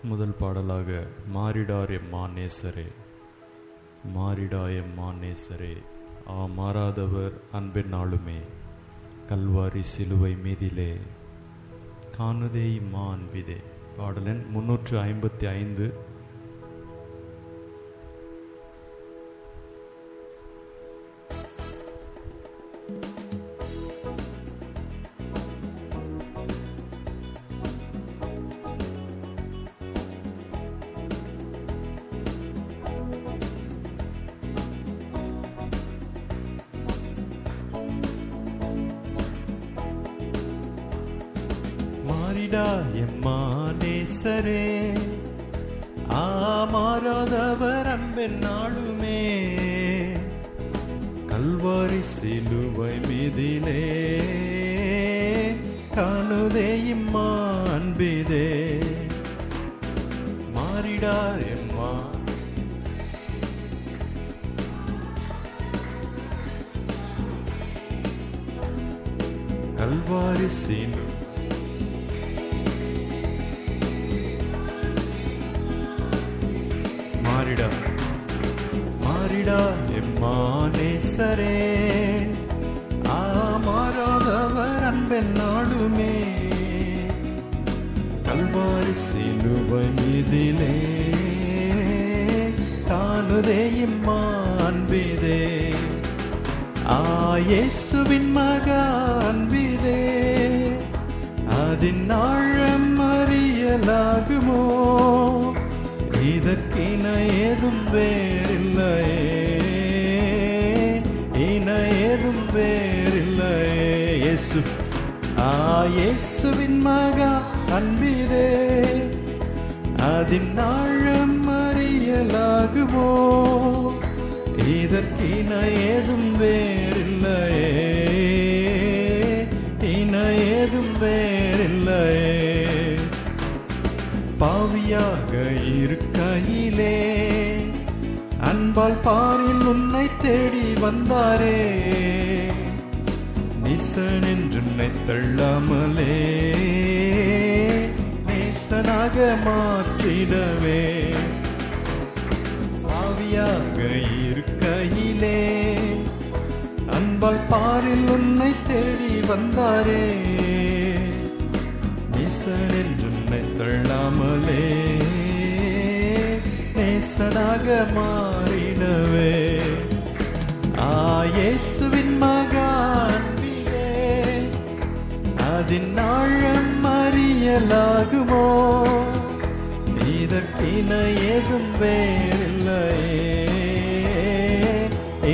முதல் பாடலாக மாறிடார் எம்மா நேசரே, மாறிடா எம்மா நேசரே, மாறாதவர் அன்பின் நாளுமே, கல்வாரி சிலுவை மீதிலே காணுதே இம்மா அன்பிதே. பாடலன் 355. மாறிடா எம்மா நேசரே, மாறாதவர் அன்பின் நாளுமே, கல்வாரி சிலுவை மீதிலே காணுதே இம்மா அன்பிதே. மாறிடா எம்மா கல்வாரி சிலுவை மாறிடா எம்மா நேசரே, மாறாதவர் அன்பின் நாளுமே, கல்வாரி சிலுவை மீதிலே காணுதே இம்மா அன்பிதே. இயேசுவின் மகா அன்பிதே, அதன் ஆழம் அறியலாகுமோ, இதற்கின ஏதும் வேறில்லையே, இன ஏதும் வேறில்லையே. இயேசுவின் மகா அன்பிதே, அதன் ஆழம் அறியலாகுமோ, இதற்கின ஏதும் வேறில்லையே, இன ஏதும் வேறில்லையே. பாவியாக இருக்கையிலே அன்பால் பாரில் உன்னை தேடி வந்தாரே, நீசன் என்று உன்னை தள்ளாமலே நேசனாக மாற்றிடவே. பாவியாக இருக்கையிலே அன்பால் பாரில் உன்னை தேடி வந்தாரே, நீசன் என்று உன்னை தள்ளாமலே நேசனாக மாறிடவே. இயேசுவின் மகா அன்பிலே, அதன் ஆழம் அறியலாகுமோ, இதற்கின ஏதும் வேறில்லையே,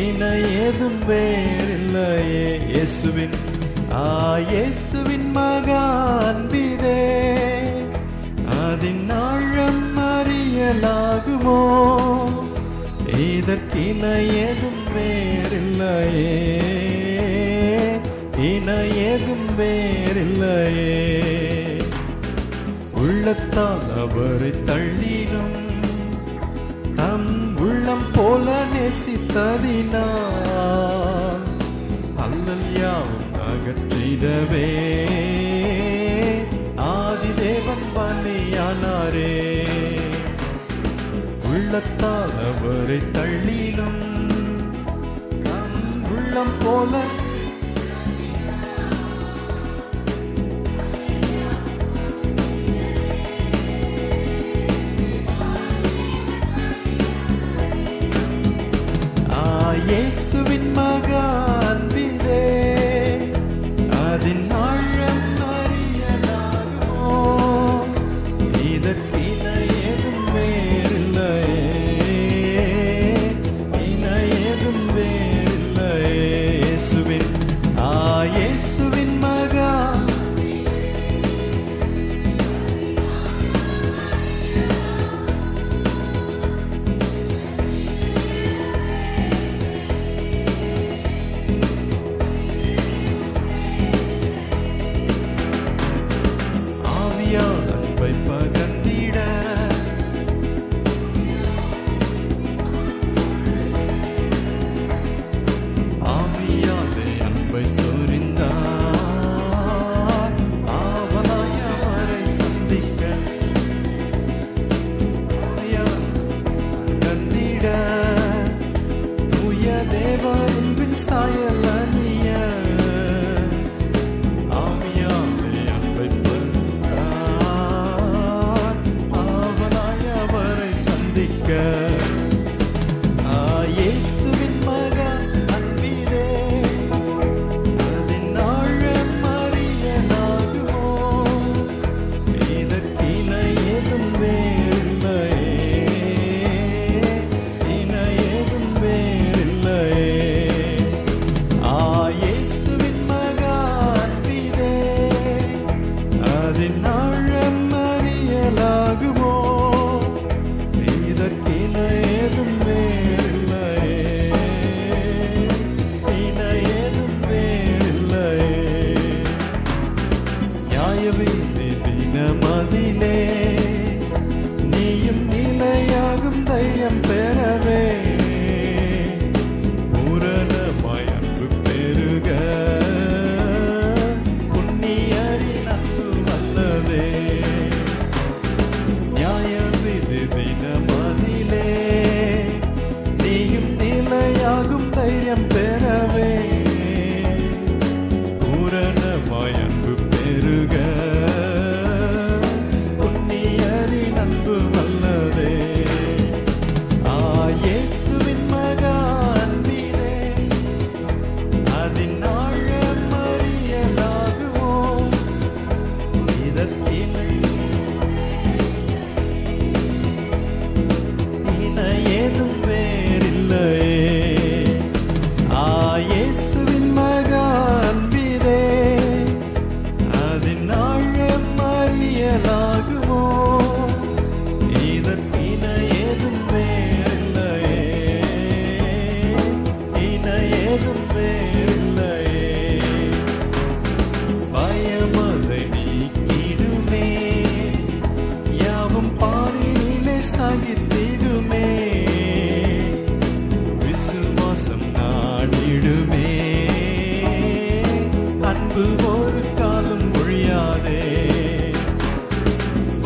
இன ஏதும் வேறில்லையே. இயேசுவின் மகா அன்பிதே, அதன் ஆழம் அறியலாகுமோ, இதற்கின ஏதும் வேறில்லையே, இன ஏதும் வேறில்லையே. உள்ளத்தால் அவரை தள்ளினும் தம் உள்ளம் போல நேசித்ததினால் அல்லல் யாவும் அகற்றிடவே ஆதிதேவன் பலியானாரே. உள்ளத்தால் அவரை தள்ளினும் தம் உள்ளம் போல இயேசுவின் மகா அன்பிதே, அதன் ஆழம் அறியலாகுமோ, இதற்கின ஏதும் வேறில்லையே, இன ஏதும் வேறில்லையே.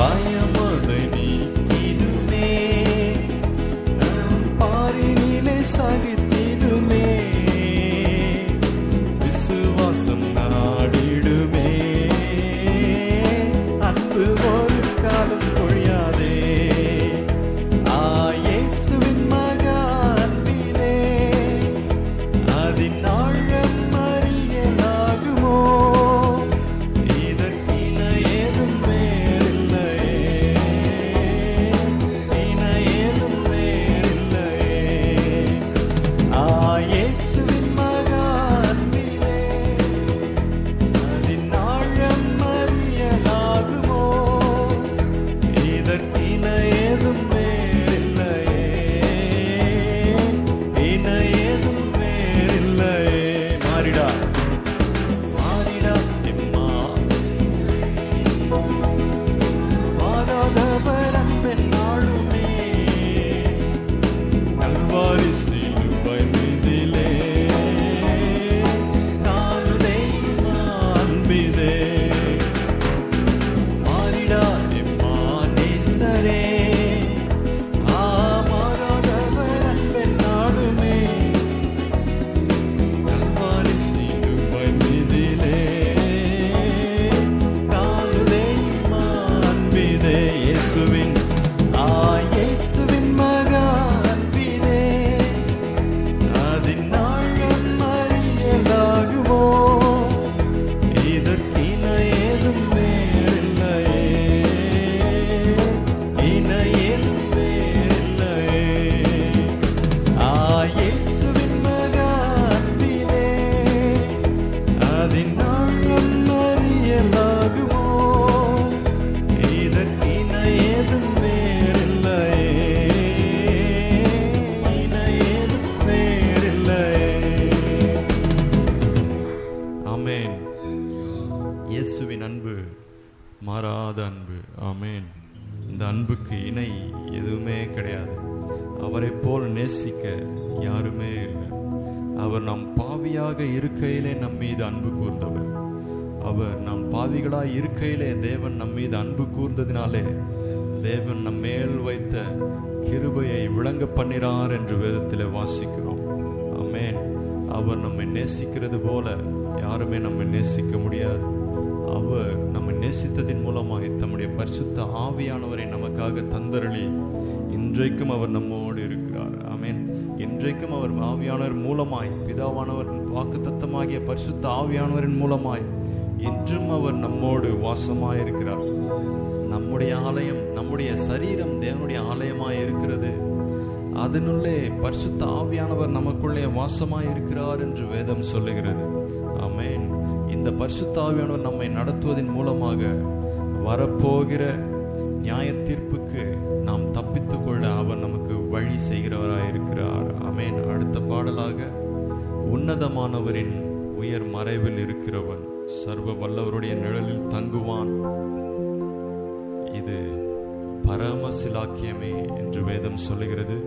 பயமதை நீக்கிடுமே, பாரினிலே சகித்திடுமே, விசுவாசம் நாடிடுமே, அன்பு ஒரு காலம் பொழியாதே. இயேசுவின் மகா அன்பிலே அதின் ஆழம் அறியலாகுமோ, இதற்கின ஏதும் வேறில்லையே, இன ஏதும் வேறில்லையே. இயேசுவின் மகா அன்பிலே அதின் ஆழம் அறியலாகுமோ, இதற்கின ஏதும் வேறில்லையே, இன ஏதும் வேறில்லையே. மாறிடா மாறிடா எம்மா, மாறாதவர் அன்பின் நாளுமே, கல்வாரி சிலுவை மீதிலே காணுதே இம்மா அன்பிதே. மாறிடா எம்மா நேசரே, மாறாதவர் அன்பின் நாளுமே, கல்வாரி சிலுவை மீதிலே காணுதே இம்மா அன்பிதே. இயேசுவின் இயேசுவின் மகா அன்பிதே அதின் ஆழம் அறியலாகுமோ, இதற்கின ஏதும் வேறில்லையே, இன ஏதும் வேறில்லையே. இயேசுவின் மகா அன்பிலே அதின் ஆழம் அறியலாகுமோ, இதற்கின ஏதும் வேறில்லையே, இன ஏதும் வேறில்லையே. ஆமென். இயேசுவின் அன்பு மாறாத அன்பு. ஆமென். இந்த அன்புக்கு இணை எதுவுமே கிடையாது. அவரை போல் நேசிக்க யாருமே இல்லை. அவர் நம் பாவியாக இருக்கையிலே நம் மீது அன்பு கூர்ந்தவர். அவர் நம் பாவிகளாய் இருக்கையிலே தேவன் நம் மீது அன்பு கூர்ந்ததினாலே தேவன் நம் மேல் வைத்த கிருபையை விளங்க பண்ணினார் என்று வேதத்திலே வாசிக்கிறோம். ஆமென். அவர் நம்மை நேசிக்கிறது போல யாருமே நம்மை நேசிக்க முடியாது. அவர் நம்மை நேசித்ததின் மூலமாய் தம்முடைய பரிசுத்த ஆவியானவரை நமக்காக தந்தருளி இன்றைக்கும் அவர் நம்மோடு இருக்கிறார். ஆமென். இன்றைக்கும் அவர் ஆவியானவர் மூலமாய், பிதாவானவர் வாக்குத்தத்தமாகிய பரிசுத்த ஆவியானவரின் மூலமாய் இன்றும் அவர் நம்மோடு வாசமாயிருக்கிறார். நம்முடைய ஆலயம், நம்முடைய சரீரம் தேவனுடைய ஆலயமாய் இருக்கிறது. அதனுள்ளே பரிசுத்த ஆவியானவர் நமக்குள்ளே வாசமாய் இருக்கிறார் என்று வேதம் சொல்லுகிறது. ஆமென். இந்த பரிசுத்த ஆவியானவர் நம்மை நடத்துவதன் மூலமாக வரப்போகிற நியாய தீர்ப்புக்கு நாம் தப்பித்துக் கொள்ள அவர் நமக்கு வழி செய்கிறவராய் இருக்கிறார். ஆமென். அடுத்த பாடலாக, உன்னதமானவரின் உயர் மறைவில் இருக்கிறவன் சர்வ வல்லவருடைய நிழலில் தங்குவான், இது பரமசிலாக்கியமே என்று வேதம் சொல்லுகிறது.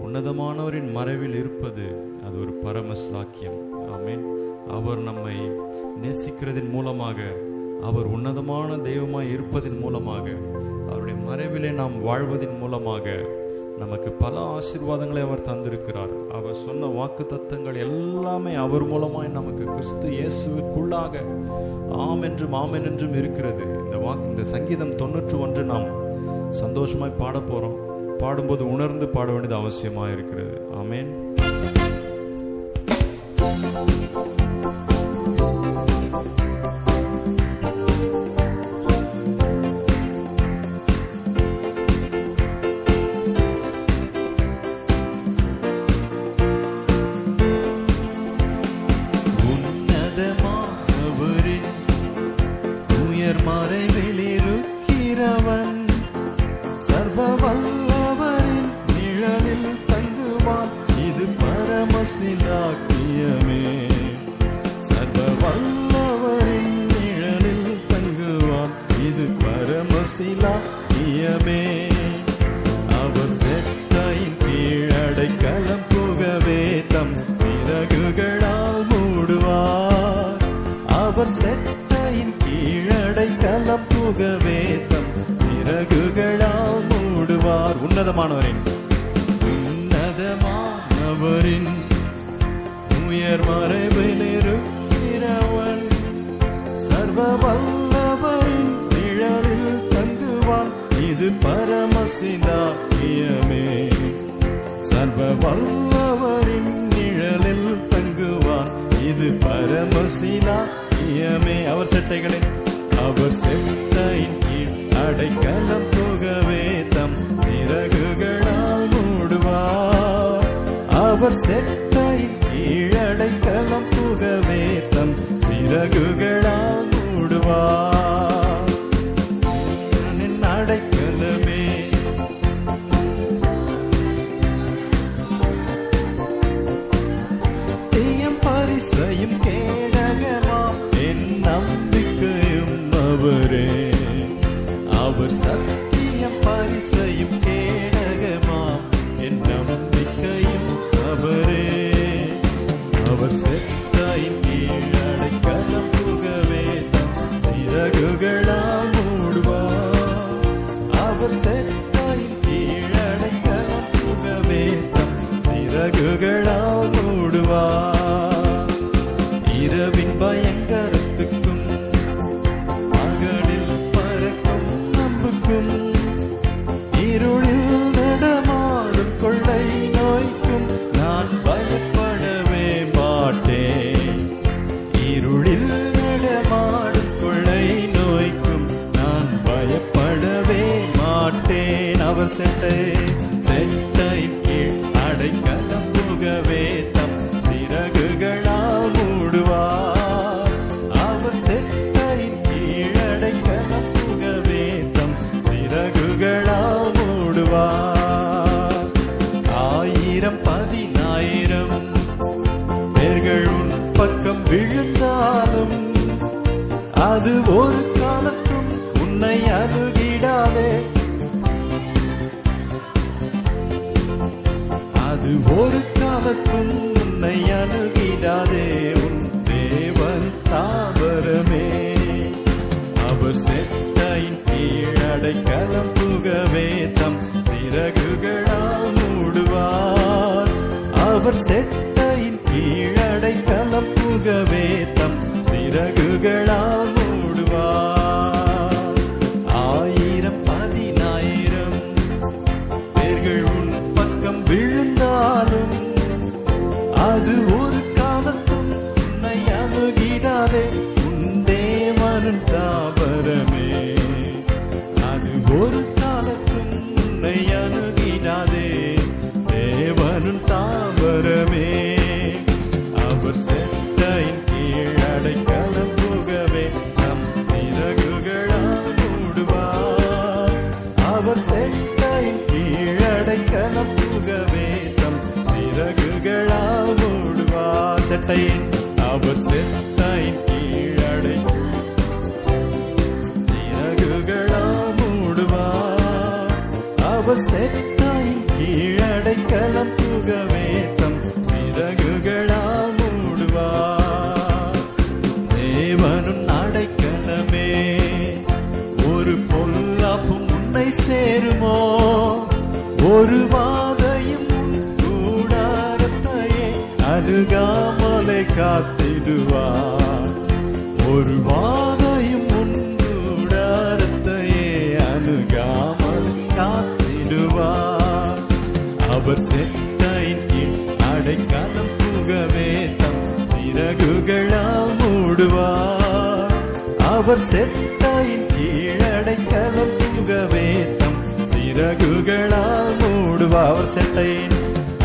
உன்னதமானவரின் மறைவில் இருப்பது அது ஒரு பரமசிலாக்கியம். ஆமென். அவர் நம்மை நேசிக்கிறதின் மூலமாக, அவர் உன்னதமான தெய்வமாய் இருப்பதின் மூலமாக, அவருடைய மறைவிலே நாம் வாழ்வதின் மூலமாக நமக்கு பல ஆசீர்வாதங்களை அவர் தந்திருக்கிறார். அவர் சொன்ன வாக்கு தத்தங்கள் எல்லாமே அவர் மூலமாய் நமக்கு கிறிஸ்து இயேசுவுக்குள்ளாக ஆம் என்றும் ஆமென் என்றும் இருக்கிறது. இந்த சங்கீதம் 91 நாம் சந்தோஷமாய் பாட போறோம். பாடும்போது உணர்ந்து பாட வேண்டியது அவசியமாக இருக்கிறது. ஆமென். மறைவிலிருக்கிறவன் சர்வ வல்லவரின் நிழலில் தங்குவான், இது பரமசிலாக்கியமே. சர்வ வல்லவரின் நிழலில் தங்குவான், இது பரமசிலாக்கியமே. அவர் செட்டையின் கீழடைக்கலம் புகவே தம் சிறகுகளால் மூடுவார். அவர் செட்டையின் கீழடைக்கலம் புகவே தம் சிறகுகளால் உன்னதமானவரின் உன்னதமானவரின் உயர் மறைவில் இருக்கிறவன் சர்வ வல்லவரின் நிழலில் தங்குவான். இது பரமசிலாக்கியமே. சர்வ வல்லவரின் நிழலில் தங்குவான். இது பரமசிலாக்கியமே. அவர் செட்டைகளின் கீழ் அடைக்கலம் புகவே தம் சிறகுகளால் மூடுவார். அவர் செட்டையின் கீழ் அடைக்கலம் புகவே தம் சிறகுகளால் மூடுவார். அடைக்கலமே தீயம் பரிசையும் கேடகமாம் என் நம்பிக்கையும் அவரே. அவர் சத்தியம் பரிசையும் கேடகமாம் என் நம்பிக்கையும் அவரே. அவர் செத்தாயின் கீழ் அடைக்கலம் புகவே தம் சிறகுகளால் மூடுவார். அவர் செத்தாயின் கீழ் அடைக்கலம் புகவே தம் சிறகுகளால் மூடுவார். இரவின் பயங்கரத்துக்கும் பகலில் பறக்கும் அம்புக்கும் இருளில் நடமாடும் கொள்ளை நோய்க்கும் நான் பயப்படவே மாட்டேன். இருளில் நடமாடும் கொள்ளை நோய்க்கும் நான் பயப்படவே மாட்டேன். அவர் செட்டையின் கீழ் அடைக்கலம் புகவே தம் சிறகுகளால் மூடுவார். அவர் செட்டையின் கீழ் அடைக்கலம் புகவே தம் சிறகுகளால் மூடுவார். 1000 பேர்கள் உன் பக்கம் விழுந்தாலும் அது ஒரு காலத்தும் உன்னை அணுகிடாதே. அது ஒரு காலத்தும் உன்னை அணுகிடாதே. உன் தேவன் தாவரமே. அவர் செட்டையின் கீழ் அடைக்கலம் புகவே தம் சிறகுகளால் மூடுவார். அவர் செட்டையின் கீழ் அடைக்கலம் புகவே தம் சிறகுகளால் மூடுவார். 1000 பேர்கள் உன் பக்கம் விழுந்தாலும் அது ஒரு காலத்தும் உன்னை அணுகிடாதே. உன் தேவனும் தாவரமே. அது ஒரு காலத்தும் உன்னை அணுகிடாதே. தேவனும் தாவரமே. அவர் செட்டையின் கீழ் அடைக்கலம் புகவே தம் சிறகுகளால் மூடுவார். அவர் செட்டையின் கீழ் அடைக்கலம் புகவே தம் சிறகுகளால் மூடுவார். அவர் செட்டையின் கீழ் சிறகுகளால் மூடுவார். அவர் செட்டையின் கீழ் அடைக்கலம் புகவே தம் சிறகுகளால் மூடுவார். தேவனும் அடைக்கலமே. ஒரு பொல்லாப்பும் உன்னை சேருமோ. ஒரு வாதையும் கூடாரத்தையே அணுகாமலை காத்திடுவார். ஒரு வாதையும் கூடாரத்தையே அணுகாமல் காத்திடுவார். அவர் செட்டையின் கீழ் அடைக்கலம் புகவே தம் சிறகுகளால் மூடுவார். அவர் செட்டையின் கீழ் அடைக்கலம் புகவே தம் சிறகுகளால் மூடுவார்.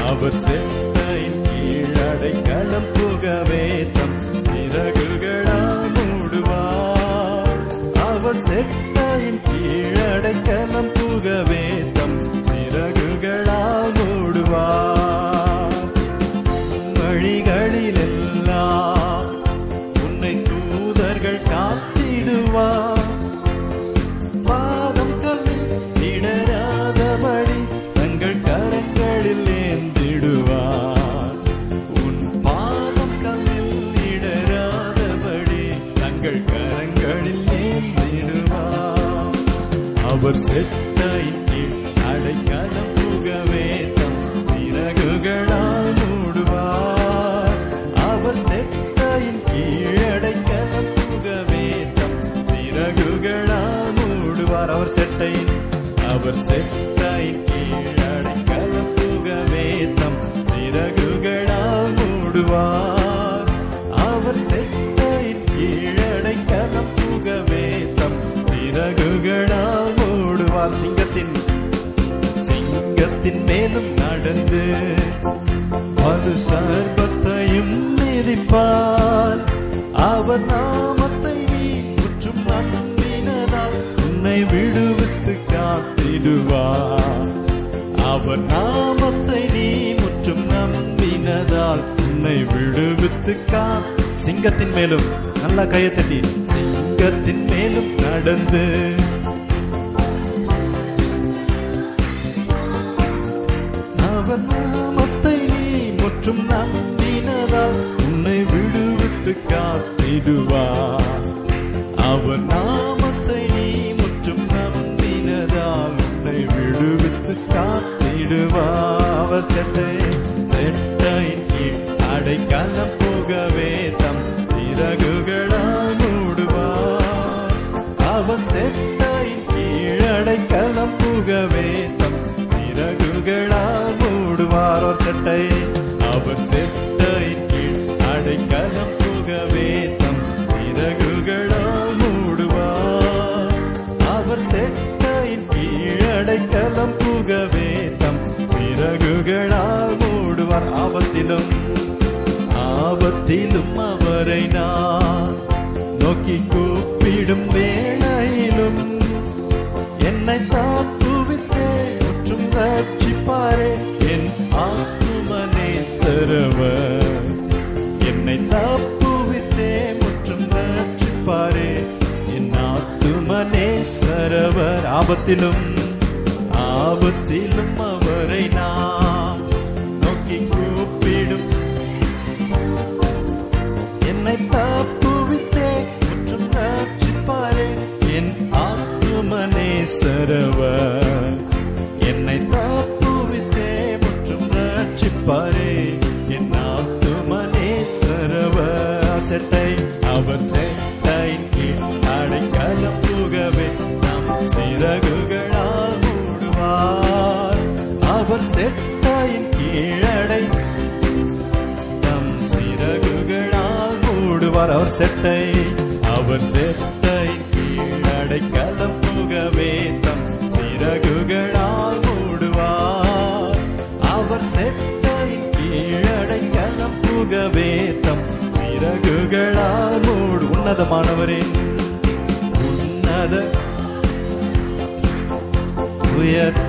அவர் செட்டையின் கீழ் அடைக்கலம் புகவே தம் சிறகுகளால் மூடுவார். அவர் செட்டையின் கீழ் அடைக்கலம் புகவே தம் சிறகுகளால் மூடுவார். வழிகளிலெல்லாம் உன்னை தூதர்கள் காத்திடுவார். பாதம் கல்லில் இடராதபடி தங்கள் கரங்களில் ஏந்திடுவார். உன் பாதம் கல்லில் இடராதபடி தங்கள் கரங்களில் ஏந்திடுவார். அவர் செட்டையின் கீழ் அடைக்கலம் புகவே தம் சிறகுகளால் மூடுவார். அவர் செட்டையின் கீழ் அடைக்கலம் புகவே தம் சிறகுகளால் மூடுவார். அவர் செட்டையின் கீழ் அடைக்கலம் புகவே தம் சிறகுகளால் மூடுவார். அவர் செட்டையின் கீழ் அடைக்கலம் புகவே தம் சிறகுகளால் மூடுவார். சிங்கத்தின் மேலும் நடந்து அது சர்பத்தையும் மிதிப்பார். அவர் நாமத்தை நீ முற்றும் நம்பினதால் உன்னை விடுவித்து காத்திடுவார். அவர் நாமத்தை நீ முற்றும் நம்பினதால் உன்னை விடுவித்து சிங்கத்தின் மேலும், நல்லா கையை தட்டி, சிங்கத்தின் மேலும் நடந்து அவர் நாமத்தை நீ முற்றும் நம்பினதால் உன்னை விடுவித்து காத்திடுவார். அவர் நாமத்தை நீ முற்றும் நம்பினதால் உன்னை விடுவித்து காத்திடுவார். அவர் செட்டையின் கீழ் அடைக்கலம் புகவே தம் சிறகுகளால் மூடுவார். அவர் செட்டையின் கீழ் அடைக்கலம் புகவே தம் சிறகுகளால் மூடுவார். அவர் செட்டையின் கீழ் அடைக்கலம் புகவே தம் சிறகுகளால் மூடுவார். அவர் செட்டையின் கீழ் அடைக்கலம் புகவே தம் சிறகுகளால் மூடுவார். ஆபத்திலும் அவரை நான் நோக்கி கூப்பிடும் வேளையிலும் என்னை தாக்குவித்தே முற்றும் ரட்சிப்பாரே என் ஆத்துமனேசரவர். என்னை தாக்குவித்தே முற்றும் ரட்சிப்பாரே என் ஆத்துமனேசரவர். ஆபத்திலும் அவரை நான் நோக்கி கூப்பிடும் என்னை தாக்குவித்தே முற்றும் ரட்சிப்பாரே என் ஆத்துமனேசரவர். என்னை தாக்குவித்தே முற்றும் ரட்சிப்பாரே என் ஆத்துமனேசரவர். அவர் செட்டையின் கீழ் அடைக்கலம் புகவே நம் சிறகுகளால் மூடுவார். அவர் செட்டையின் கீழ் நம் சிறகுகளால் மூடுவார். அவர் செட்டையின் கீழ் அடைக்கலம் புகவே தம் சிறகுகளால் மூடுவார். அவர் செட்டையின் கீழ் அடைக்கலம் புகவே தம் சிறகுகளால் மூடு. உன்னதமானவரின் உயர்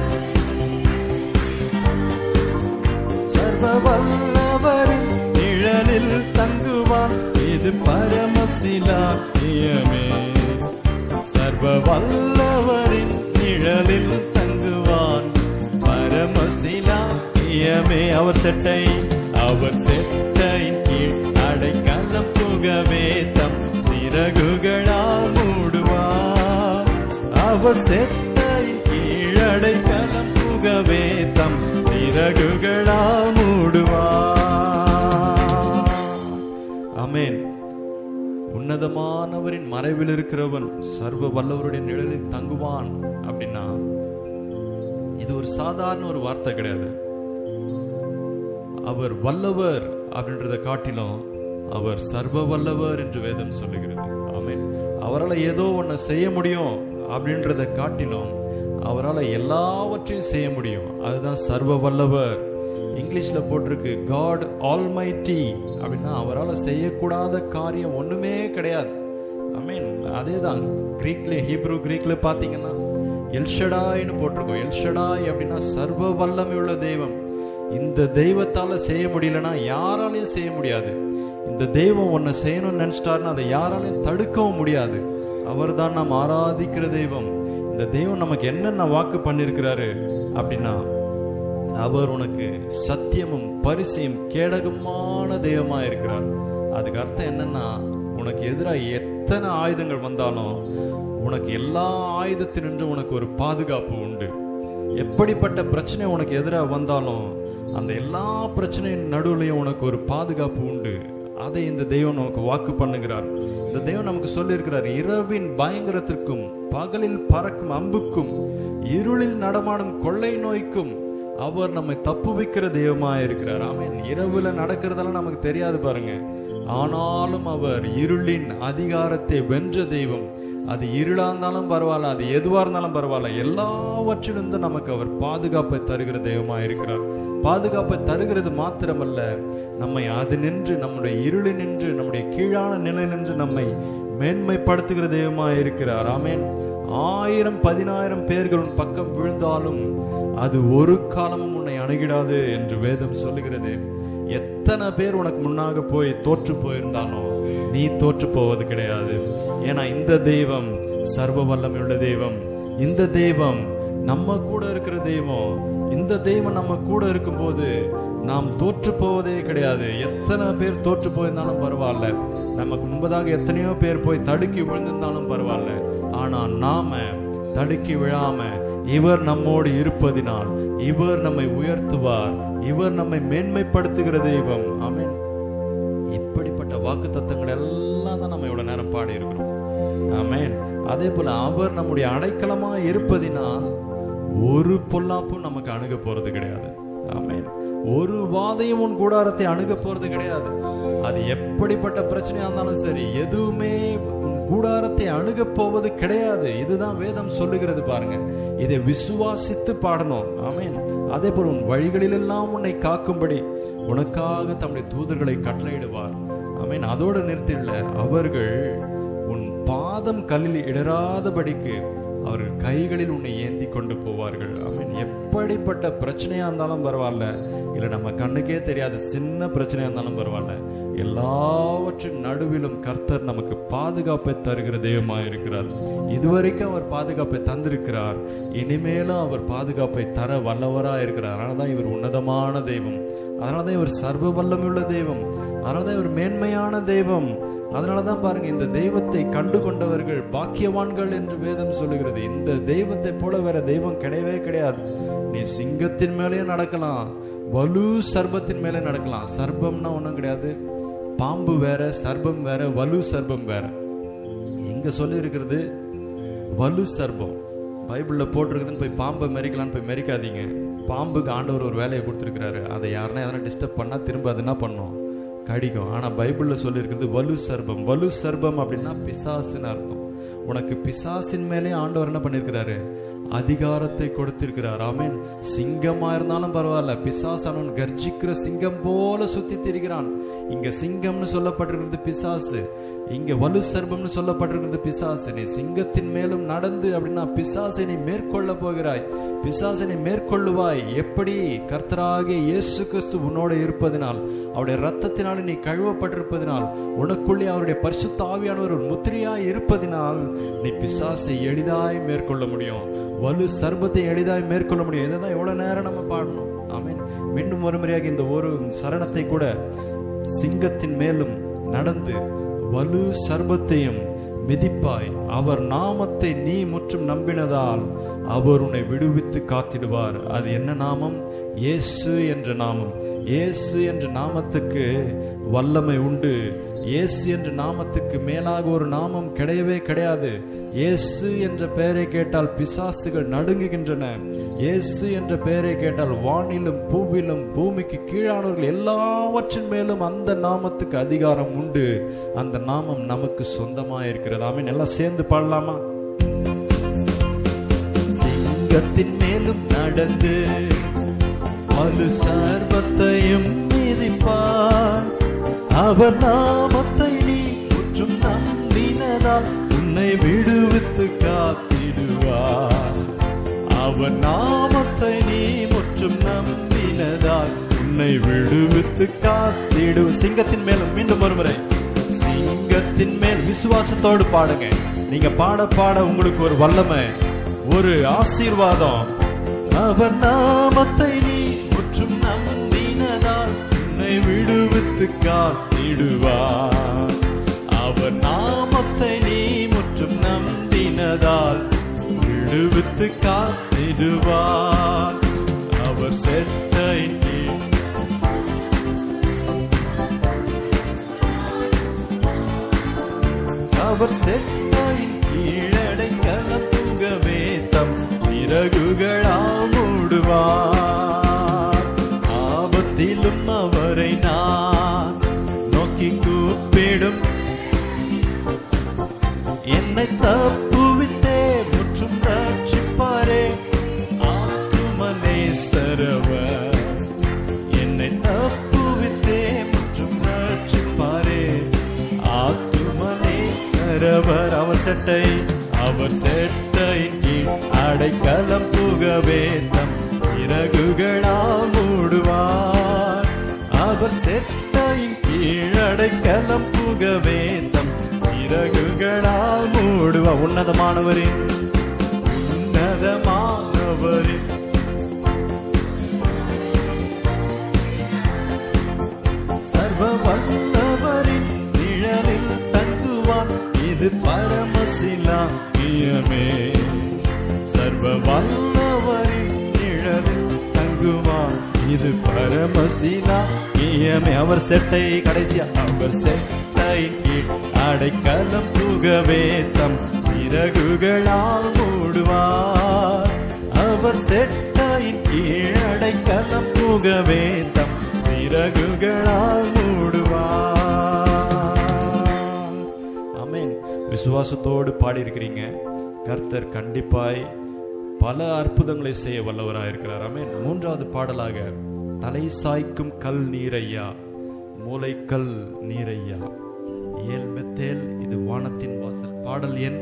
சர்வ வல்லவரின் நிழலில் தங்குவான். இது பரமசிலாக்கியமே. சர்வ வல்லவரின் நிழலில் தங்குவான் பரமசிலாக்கியமே. அவர் செட்டையின் கீழ் அடைக்கலம் புகவே தம் சிறகுகளால் மூடுவார். அவர் செட்டையின் கீழ் அடைக்கலம் புகவே தம் சிறகுகளால் மூடுவார். ஆமென். உன்னதமானவரின் மறைவில் இருக்கிறவன் சர்வ வல்லவருடைய நிழலில் தங்குவான் அப்படின்னா இது ஒரு சாதாரண ஒரு வார்த்தை கிடையாது. அவர் வல்லவர் அப்படின்றத காட்டிலும் அவர் சர்வ வல்லவர் என்று வேதம் சொல்லுகிறது. ஆமென். அவரால் ஏதோ ஒன்று செய்ய முடியும் அப்படின்றத காட்டிலும் அவரால் எல்லாவற்றையும் செய்ய முடியும். அதுதான் சர்வ வல்லவர். இங்கிலீஷ்ல போட்டிருக்கு காட் ஆல்மைட்டி அப்படின்னா அவரால் செய்யக்கூடாத காரியம் ஒண்ணுமே கிடையாது. ஆமென். அதேதான் ஹீப்ரு கிரீக்ல பாத்தீங்கன்னா எல்ஷடாய்னு போட்டிருக்கோம். எல்ஷடாய் அப்படின்னா சர்வ வல்லமை உள்ள தெய்வம். இந்த தெய்வத்தால செய்ய முடியலன்னா யாராலையும் செய்ய முடியாது. இந்த தெய்வம் ஒன்ன செய்யணும்னு நினைச்சிட்டாருன்னா அதை யாராலையும் தடுக்கவும் முடியாது. அவர் தான் நாம் ஆராதிக்கிற தெய்வம். இந்த தெய்வம் நமக்கு என்னென்ன வாக்கு பண்ணிருக்கிறாரு அப்படின்னா அவர் உனக்கு சத்தியமும் பரிசையும் கேடகமான தெய்வமா இருக்கிறார். அதுக்கு அர்த்தம் என்னன்னா உனக்கு எதிராக எத்தனை ஆயுதங்கள் வந்தாலும் உனக்கு எல்லா ஆயுதத்தினின்றும் உனக்கு ஒரு பாதுகாப்பு உண்டு. எப்படிப்பட்ட பிரச்சனை உனக்கு எதிராக வந்தாலும் அந்த எல்லா பிரச்சனையின் நடுவுலையும் உனக்கு ஒரு பாதுகாப்பு உண்டு. அதை இந்த தெய்வம் நமக்கு வாக்கு பண்ணுகிறார். இந்த தெய்வம் நமக்கு சொல்லி இருக்கிறார், இரவின் பயங்கரத்திற்கும் பகலில் பறக்கும் அம்புக்கும் இருளில் நடமாடும் கொள்ளை நோய்க்கும் அவர் நம்மை தப்புவிக்கிற தெய்வமா இருக்கிறார். ஆமென். இரவுல நடக்கிறதெல்லாம் நமக்கு தெரியாது பாருங்க, ஆனாலும் அவர் இருளின் அதிகாரத்தை வென்ற தெய்வம். அது இருளா இருந்தாலும் பரவாயில்ல, அது எதுவா இருந்தாலும் பரவாயில்ல, எல்லாவற்றிலிருந்து நமக்கு அவர் பாதுகாப்பை தருகிற தெய்வமா இருக்கிறார். பாதுகாப்பை தருகிறது மாத்திரமல்ல, நம்மை அது நின்று, நம்முடைய இருளி நின்று, நம்முடைய கீழான நிலை நின்று நம்மை மேன்மைப்படுத்துகிற தெய்வமா இருக்கிறார். ஆமென். 1000-10,000 பேர்கள் உன் பக்கம் விழுந்தாலும் அது ஒரு காலமும் உன்னை அணுகிடாது என்று வேதம் சொல்லுகிறது. எத்தனை பேர் உனக்கு முன்னாக போய் தோற்று போயிருந்தாலும் நீ தோற்று போவது கிடையாது. ஏன்னா இந்த தெய்வம் சர்வ வல்லமையுள்ள தெய்வம். இந்த தெய்வம் நம்ம கூட இருக்கிற தெய்வம். இந்த தெய்வம் நம்ம கூட இருக்கும்போது நாம் தோற்று போவதே கிடையாது. எத்தனை பேர் தோற்று போயிருந்தாலும் பரவாயில்ல, நமக்கு முன்பதாக எத்தனையோ பேர் போய் தடுக்கி விழுந்திருந்தாலும் பரவாயில்ல, ஆனா நாம தடுக்கி விழாம இவர் நம்மோடு இருப்பதினால் இவர் நம்மை உயர்த்துவார். இவர் நம்மை மேன்மைப்படுத்துகிற தெய்வம். ஆமென். இப்படிப்பட்ட வாக்கு தத்தங்கள் எல்லாம் தான் நம்ம இவ்வளவு நேரம் பாடி இருக்கிறோம். ஆமென். அதே போல அவர் நம்முடைய அடைக்கலமா இருப்பதினால் ஒரு பொல்லாப்பும் நமக்கு அணுக போறது கிடையாது. ஆமென். ஒரு வாதையும் உன் கூடாரத்தை அணுக போறது கிடையாது. அது எப்படிப்பட்ட பிரச்சனையா இருந்தாலும் சரி, எதுவுமே கூடாரத்தை அணுக போவது கிடையாது. இதுதான் வேதம் சொல்லுகிறது பாருங்க. இதை விசுவாசித்து பாடணும். ஆமென். அதே போல உன் வழிகளில் எல்லாம் உன்னை காக்கும்படி உனக்காக தம்முடைய தூதர்களை கட்டளையிடுவார். ஆமென். அதோடு நிறுத்திடல, அவர்கள் உன் பாதம் கல்லில் இடராதபடிக்கு அவர்கள் கைகளில் உன்னை ஏந்தி கொண்டு போவார்கள். ஆமென். எப்படிப்பட்ட பிரச்சனையா இருந்தாலும் பரவாயில்ல, இல்ல நம்ம கண்ணுக்கே தெரியாத சின்ன பிரச்சனையா இருந்தாலும் பரவாயில்ல, எல்லாவற்றின் நடுவிலும் கர்த்தர் நமக்கு பாதுகாப்பை தருகிற தெய்வமா இருக்கிறார். இதுவரைக்கும் அவர் பாதுகாப்பை தந்திருக்கிறார், இனிமேலும் அவர் பாதுகாப்பை தர வல்லவரா இருக்கிறார். அதனாலதான் இவர் உன்னதமான தெய்வம். அதனாலதான் இவர் சர்வ வல்லமையுள்ள தெய்வம். அதனாலதான் இவர் மேன்மையான தெய்வம். அதனாலதான் பாருங்க, இந்த தெய்வத்தை கண்டு கொண்டவர்கள் பாக்கியவான்கள் என்று வேதம் சொல்லுகிறது. இந்த தெய்வத்தை போல வேற தெய்வம் கிடையவே கிடையாது. நீ சிங்கத்தின் மேலேயே நடக்கலாம், வலு சர்பத்தின் மேலே நடக்கலாம். சர்பம்னா ஒண்ணும் கிடையாது, பாம்பு வேற, சர்பம் வேற, வலு சர்பம் வேற. இங்க சொல்லி இருக்கிறது வலு சர்பம். பைபிள்ல போட்டிருக்குதுன்னு போய் பாம்பை மெரிக்கலான்னு போய் மெரிக்காதீங்க. பாம்புக்கு ஆண்டவர் ஒரு வேலையை கொடுத்துருக்கிறாரு. அதை யாருன்னா எதனா டிஸ்டர்ப் பண்ணா திரும்ப அது என்ன பண்ணும்? கடிக்கும். ஆனா பைபிள்ல சொல்லி இருக்கிறது வலு சர்பம். வலு சர்பம் அப்படின்னா பிசாசுன்னு அர்த்தம். உனக்கு பிசாசின் மேலே ஆண்டவர் என்ன பண்ணிருக்கிறாரு? அதிகாரத்தை கொடுத்திருக்கிறார். ஆமென். சிங்கமா இருந்தாலும் பரவாயில்ல, பிசாசானவன் கர்ஜிக்கிற சிங்கம் போல சுத்தி திரிகிறான். இங்க சிங்கம்னு சொல்லப்பட்டிருக்கிறது பிசாசு, இங்க வலு சர்பம்னு சொல்லப்பட்டிருக்கிறது பிசாசு. நீ சிங்கத்தின் மேலும் நடந்து அப்படின்னா பிசாசை நீ மேற்கொள்ள போகிறாய், பிசாசை நீ மேற்கொள்ளுவாய். எப்படி? கர்த்தராகிய இயேசு கிறிஸ்து உன்னோட இருப்பதினால், அவருடைய ரத்தத்தினால் நீ கழுவப்பட்டிருப்பதினால், உனக்குள்ளே அவருடைய பரிசுத்த ஆவியானவர் ஒரு முத்திரையாய் இருப்பதினால் நீ பிசாசை எளிதாய் மேற்கொள்ள முடியும், வலு சர்பத்தை எளிதாய் மேற்கொள்ள முடியும். இதைதான் எவ்வளவு நேரம் நம்ம பாடணும். ஆமென். மீண்டும் ஒரு முறையாக இந்த ஒரு சரணத்தை கூட, சிங்கத்தின் மேலும் நடந்து வலு சர்பத்தையும் மிதிப்பாய், அவர் நாமத்தை நீ முற்றும் நம்பினதால் அவர் உன்னை விடுவித்து காத்திடுவார். அது என்ன நாமம்? இயேசு என்ற நாமம். இயேசு என்ற நாமத்துக்கு வல்லமை உண்டு. இயேசு என்ற நாமத்துக்கு மேலாக ஒரு நாமம் கிடையவே கிடையாது. இயேசு என்ற பெயரை கேட்டால் பிசாசுகள் நடுங்குகின்றன. இயேசு என்ற பெயரை கேட்டால் வானிலும் பூவிலும் பூமிக்கு கீழானவர்கள் எல்லாவற்றின் மேலும் அந்த நாமத்துக்கு அதிகாரம் உண்டு. அந்த நாமம் நமக்கு சொந்தமா இருக்கிறது. ஆமென். எல்லாம் சேர்ந்து பாடலாமா? சிங்கத்தின் மேலும் நடந்து வலு சர்பத்தையும் மிதிப்பார், அவர் நாமத்தை நீ முற்றும் நம்பினதால் உன்னை விடுவித்து காத்திடுவார். அவர் நாமத்தை நீ முற்றும் நம்பினதால் உன்னை விடுவித்து காத்திடுவார். சிங்கத்தின் மேலும், மீண்டும் ஒருமுறை, சிங்கத்தின் மேல் விசுவாசத்தோடு பாடுங்க. நீங்க பாட பாட உங்களுக்கு ஒரு வல்லமை, ஒரு ஆசீர்வாதம். அவர் நாமத்தை நீ முற்றும் நம்பினதால் உன்னை விடுவித்து காத்திடுவார். அவர் நாமத்தை நீ முற்றும் நம்பினதால் விடுவித்து காத்திடுவார். கலந்திடுவார். அவர் செட்டையின் கீழ் அவர் செட்டையின் கீழடைக்கலம் புகவே தம் சிறகுகளால் மூடுவார். ஆபத்திலும் அவரை நான் நோக்கி கூப்பிடும், என்னை தப்புவித்தே முற்றும் ரட்சிப்பாரே. ஆத்துமனேசரவர் என்னை தப்புவித்தே முற்றும் ரட்சிப்பாரே. ஆத்துமனேசரவர் அவர் செட்டையின் கீழ் அடைக்கலம் புகவே தம் சிறகுகளால் மூடுவார். அவர் செட்டையின் கீழ் அடைக்கலம் புகவே தம் சிறகுகளால் மூடுவார். உன்னதமானவரின் சர்வ வல்லவரின் நிழலில் தங்குவான். இது பரமசிலாக்கியமே. சர்வ வல்லவரின் நிழலில் தங்குவான். இது பரமசிலாக்கியமே. அவர் செட்டை கடைசியா அவர் செட்டையின் கீழ் அடைக்கலம் புகவே தம் சிறகுகளால் மூடுவார். அவர் செட்டையின் கீழ் அடைக்கலம் புகவே தம் சிறகுகளால் மூடுவார். ஆமென். விசுவாசத்தோடு பாடி இருக்கிறீங்க. கர்த்தர் கண்டிப்பாய் பல அற்புதங்களை செய்ய வல்லவராக இருக்கிறார். ஆமென். மூன்றாவது பாடலாக தலை சாய்க்கும் கல் நீரையா, மூளைக்கல் நீரையா, ஏல் பெத்தேல் இது வானத்தின் வாசல். பாடல் எண்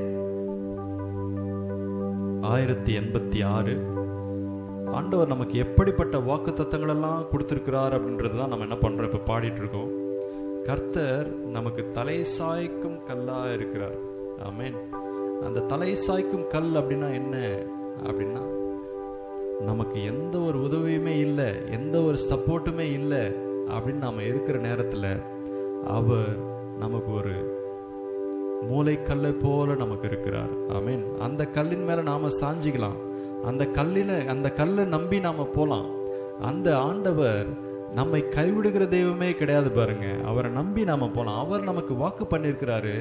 1086. ஆண்டவர் நமக்கு எப்படிப்பட்ட வாக்கு தத்தங்கள் எல்லாம் கொடுத்திருக்கிறார் அப்படின்றது தான் நம்ம என்ன பண்றோம், இப்ப பாடிட்டு இருக்கோம். கர்த்தர் நமக்கு தலை சாய்க்கும் கல்லா இருக்கிறார். ஆமென். அந்த தலை சாய்க்கும் கல் அப்படின்னா என்ன அப்படின்னா, நமக்கு எந்த ஒரு உதவியுமே இல்லை, எந்த ஒரு சப்போர்ட்டுமே இல்லை அப்படின்னு நாம இருக்கிற நேரத்துல அவர் நமக்கு ஒரு மூளைக்கல்லை போல நமக்கு இருக்கிறார். ஆமென். அந்த கல்லின் மேல நாம சாஞ்சிக்கலாம். அந்த கல்லை நம்பி நாம போலாம். அந்த ஆண்டவர் நம்மை கைவிடுகிற தெய்வமே கிடையாது பாருங்க. அவரை நம்பி நாம போலாம். அவர் நமக்கு வாக்கு பண்ணியிருக்கிறாரு,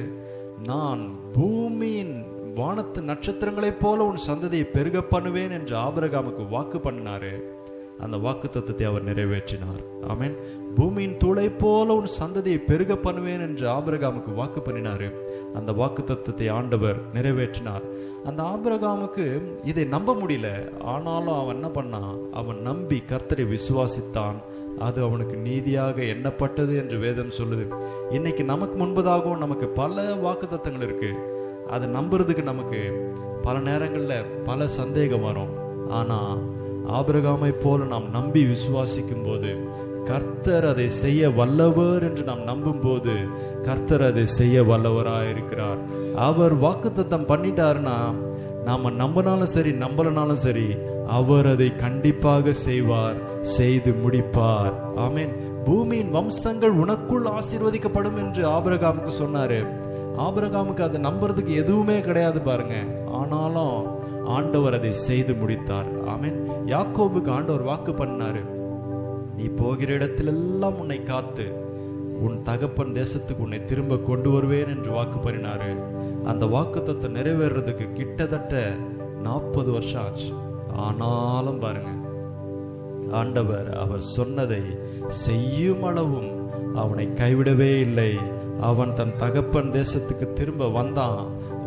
நான் பூமியின் வானத்து நட்சத்திரங்களைப் போல உன் சந்ததியை பெருக பண்ணுவேன் என்று ஆபிரகாமுக்கு வாக்கு பண்ணினாரு. அந்த வாக்கு தத்தத்தை அவர் நிறைவேற்றினார். ஆமென். பூமியின் தூளை போல உன் சந்ததியை பெருக பண்ணுவேன் என்று ஆபிரகாமுக்கு வாக்கு பண்ணினாரு. அந்த வாக்கு தத்தத்தை ஆண்டவர் நிறைவேற்றினார். அந்த ஆபிரகாமுக்கு இதை நம்ப முடியல. ஆனாலும் அவன் என்ன பண்ணான், அவன் நம்பி கர்த்தரை விசுவாசித்தான். அது அவனுக்கு நீதியாக எண்ணப்பட்டது என்று வேதம் சொல்லுது. இன்னைக்கு நமக்கு முன்பதாகவும் நமக்கு பல வாக்கு தத்தங்கள் இருக்கு. அதை நம்புறதுக்கு நமக்கு பல நேரங்கள்ல பல சந்தேகம் வரும். ஆனா ஆபிரகாமை போல நாம் நம்பி விசுவாசிக்கும் போது கர்த்தர் அதை செய்ய வல்லவர் என்று நாம் நம்பும் போது கர்த்தர் அதை செய்ய வல்லவராய் இருக்கிறார். அவர் வாக்குத்தத்தம் பண்ணிட்டாருன்னா நாம நம்பினாலும் சரி நம்பலனாலும் சரி அவர் அதை கண்டிப்பாக செய்வார், செய்து முடிப்பார். ஆமென். பூமியின் வம்சங்கள் உனக்குள் ஆசீர்வதிக்கப்படும் என்று ஆபிரகாமுக்கு சொன்னாரு. ஆபிரகாமுக்கு அதை நம்புறதுக்கு எதுவுமே கிடையாது பாருங்க. ஆனாலும் ஆண்டவர் அதை செய்து முடித்தார். ஆமென். யாக்கோபுக்கு ஆண்டவர் வாக்கு பண்ணாரு, நீ போகிற இடத்திலெல்லாம் உன்னை காத்து உன் தகப்பன் தேசத்துக்கு உன்னை திரும்ப கொண்டு வருவேன் என்று வாக்கு பண்ணினாரு. அந்த வாக்குத்தத்தை நிறைவேறதுக்கு கிட்டத்தட்ட 40 வருஷம் ஆச்சு. ஆனாலும் பாருங்க, ஆண்டவர் அவர் சொன்னதை செய்யும் அளவும் அவனை கைவிடவே இல்லை. அவன் தன் தகப்பன் தேசத்துக்கு திரும்ப வந்தான்.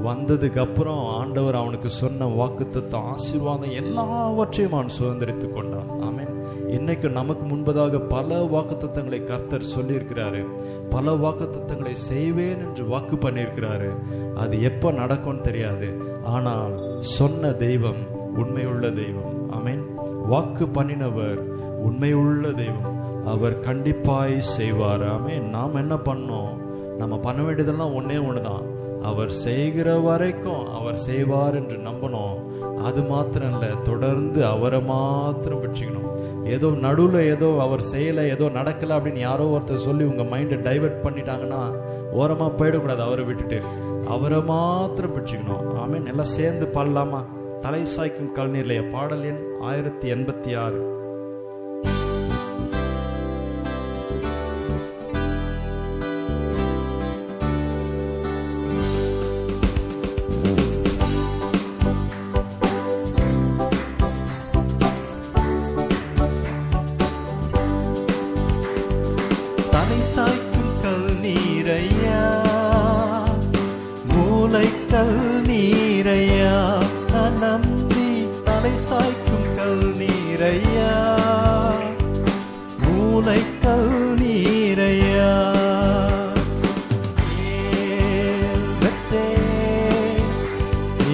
வந்ததுக்கு அப்புறம் ஆண்டவர் அவனுக்கு சொன்ன வாக்குத்தத்த ஆசீர்வாதம் எல்லாவற்றையும் அவன் சுதந்திரித்துக் கொண்டான். ஆமென். இன்னைக்கு நமக்கு முன்பதாக பல வாக்குத்தத்தங்களை கர்த்தர் சொல்லி இருக்கிறாரு. பல வாக்குத்தத்தங்களை செய்வேன் என்று வாக்கு பண்ணியிருக்கிறாரு. அது எப்ப நடக்கும்னு தெரியாது. ஆனால் சொன்ன தெய்வம் உண்மையுள்ள தெய்வம். ஆமென். வாக்கு பண்ணினவர் உண்மையுள்ள தெய்வம். அவர் கண்டிப்பாய் செய்வார். ஆமென். நாம் என்ன பண்ணோம், நம்ம பண்ண வேண்டியதெல்லாம் ஒன்னே ஒண்ணுதான். அவர் செய்கிற வரைக்கும் அவர் செய்வார் என்று நம்பணும். அது மாத்திரம் இல்ல, தொடர்ந்து அவரை மாத்திரம் வச்சுக்கணும். ஏதோ நடுவுல ஏதோ அவர் செய்யல, ஏதோ நடக்கல அப்படின்னு யாரோ ஒருத்தர் சொல்லி உங்க மைண்டை டைவர்ட் பண்ணிட்டாங்கன்னா ஓரமா போயிடக்கூடாது. அவரை விட்டுட்டு அவரை மாத்திரம் பிடிச்சிக்கணும். ஆமென். எல்லாம் சேர்ந்து பாடலாமா? தலை சாய்க்கும் கல்நீர்லைய பாடல் எண் 1086. தலை சாய்க்கும் கல்நீரையா, மூளை கல்நீரையா, நான் நம்பி தலை சாய்க்கும் கல்நீரையா, மூளை கல்நீரையா.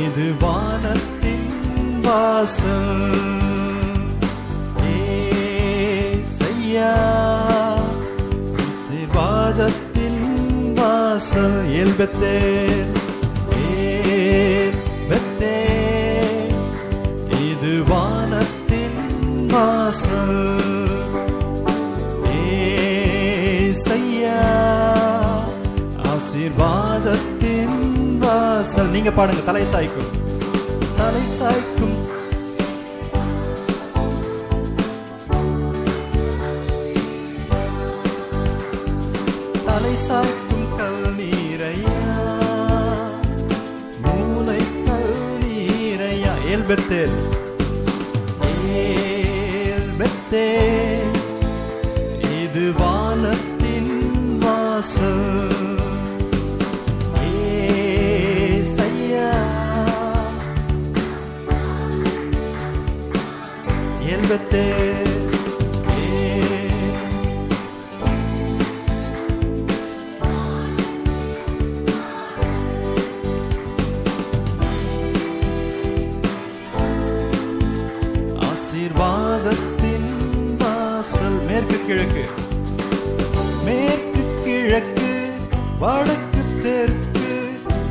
இது வானத்தின் வாசல் ஏசையா, ஆசீர்வாதத்தின் வாசல். எல்பெத்தேல் எல்பெத்தேல், இது வானத்தின் வாசல் ஏசையா, ஆசீர்வாதத்தின் வாசல். நீங்க பாடுங்க. தலை சாய்க்கும், தலை சாய்க்கும், தலை சாய்க்கும் கல்நீரையா, மூளை கல்நீரையா. எல்பெத்தேல் எல்பெத்தேல், இது வானத்தின் வாசல் ஏசையா, எல்பெத்தேல். ஆசீர்வாதத்தின் வாசல். மேற்கு கிழக்கு, மேற்கு கிழக்கு, வடக்கு தெற்கு,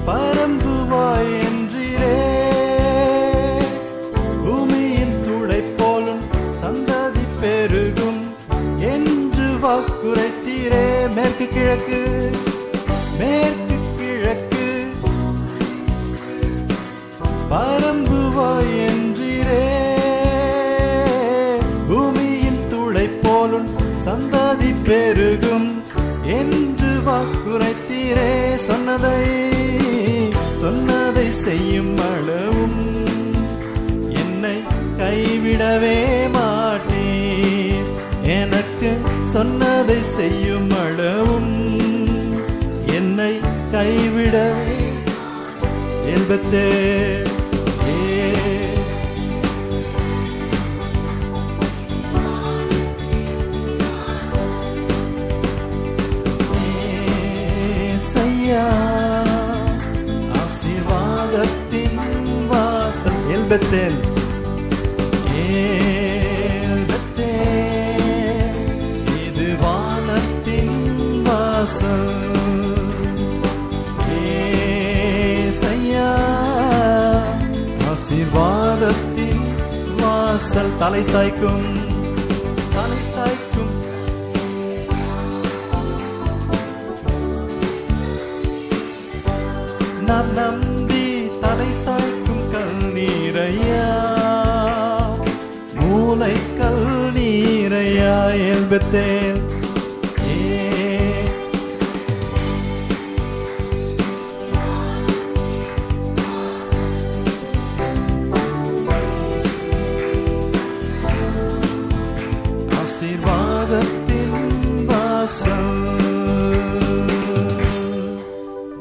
பரம்புவாய் என்றீரே. பூமியின் துளை போலும் சந்ததி பெருகும் என்று வாக்குரைத்தீரே. மேற்கு கிழக்கு, மேற்கு கிழக்கு, பரம்புவாய் என்றீரே. பூமியின் துளை போலும் சந்ததி பெருகும் என்று வாக்குரைத்தீரே. சொன்னதை சொன்னதை செய்யும் அளவும் என்னை கைவிடவே மாட்டீர். எனக்கு சொன்னதை செய்யும் அளவும் என்னை கைவிடவே. எல்பெத்தேல் ஆசீர்வாதத்தின் வாசல். எல்பெத்தேல் எல்பெத்தேல், இது வானத்தின் வாசல் ஏசையா, ஆசீர்வாதத்தின் வாசல். தலை சாய்க்கும், தலை சாய்க்கும், நான் நம்பி தலை சாய்க்கும் கல்நீரையா, மூளை கல்நீரையா. எல்பெத்தேல் ஆசீர்வாதத்தின் வாசல்.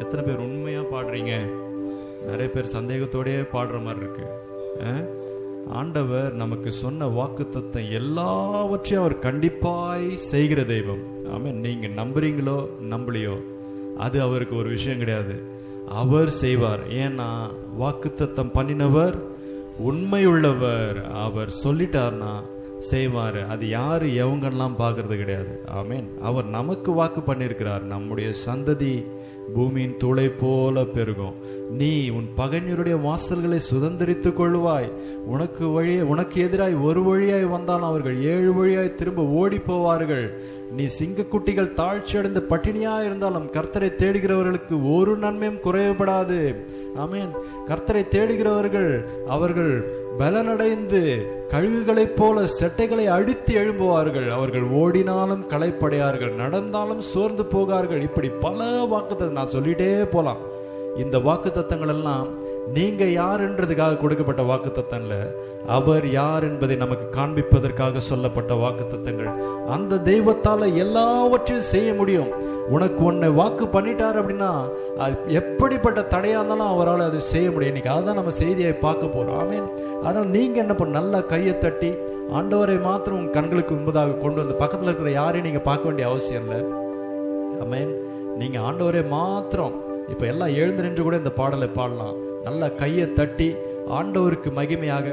எத்தனை பேர் உண்மையா பாடுறீங்க? நிறைய பேர் சந்தேகத்தோடயே பாடுற மாதிரி இருக்கு. ஆண்டவர் நமக்கு சொன்ன வாக்குத்தத்தம் எல்லாவற்றையும் அவர் கண்டிப்பாய் செய்கிற தெய்வம். ஆமென். நீங்க நம்புறீங்களோ நம்பலையோ அது அவருக்கு ஒரு விஷயம் கிடையாது. அவர் செய்வார். ஏன்னா வாக்குத்தத்தம் பண்ணினவர் உண்மையுள்ளவர். அவர் சொல்லிட்டார்னா செய்வாரு. அது யாரு எவங்கெல்லாம் பார்க்கறது கிடையாது. ஆமென். அவர் நமக்கு வாக்கு பண்ணியிருக்கிறார். நம்முடைய சந்ததி பூமியின் துளை போல பெருகும். நீ உன் பகைஞருடைய வாசல்களை சுதந்திரித்துக் கொள்வாய். உனக்கு எதிராய் ஒரு வழியாய் வந்தால் அவர்கள் 7 வழியாய் திரும்ப ஓடி போவார்கள். நீ சிங்கக்குட்டிகள் தாழ்ச்சி அடைந்து பட்டினியா இருந்தாலும் கர்த்தரை தேடுகிறவர்களுக்கு ஒரு நன்மையும் குறைவுபடாது. ஆமென். கர்த்தரை தேடுகிறவர்கள் அவர்கள் பலனடைந்து கழுகுகளைப் போல செட்டைகளை அடித்து எழும்புவார்கள். அவர்கள் ஓடினாலும் களைப்படையார்கள், நடந்தாலும் சோர்ந்து போகார்கள். இப்படி பல வாக்குத்தத்தங்கள் நான் சொல்லிட்டே போலாம். இந்த வாக்குத்தத்தங்கள் எல்லாம் நீங்க யார் என்றதுக்காக கொடுக்கப்பட்ட வாக்குத்தத்தம் இல்ல, அவர் யார் என்பதை நமக்கு காண்பிப்பதற்காக சொல்லப்பட்ட வாக்குத்தத்தங்கள். அந்த தெய்வத்தால எல்லாவற்றையும் செய்ய முடியும். உனக்கு உன்னை வாக்கு பண்ணிட்டார் அப்படின்னா அது எப்படிப்பட்ட தடையா இருந்தாலும் அவரால் அதை செய்ய முடியும். இன்னைக்கு அதான் நம்ம செய்தியை பார்க்க போறோம். ஆமீன். அதனால நீங்க என்ன பண்ண, நல்லா கையை தட்டி ஆண்டவரை மாத்திரம் உங்க கண்களுக்கு முன்பதாக கொண்டு வந்து பக்கத்துல இருக்கிற யாரையும் நீங்க பார்க்க வேண்டிய அவசியம் இல்லை. ஆமீன். நீங்க ஆண்டவரை மாத்திரம் இப்ப எல்லாம் எழுந்து நின்று கூட இந்த பாடலை பாடலாம். நல்லா கையை தட்டி ஆண்டவருக்கு மகிமையாக,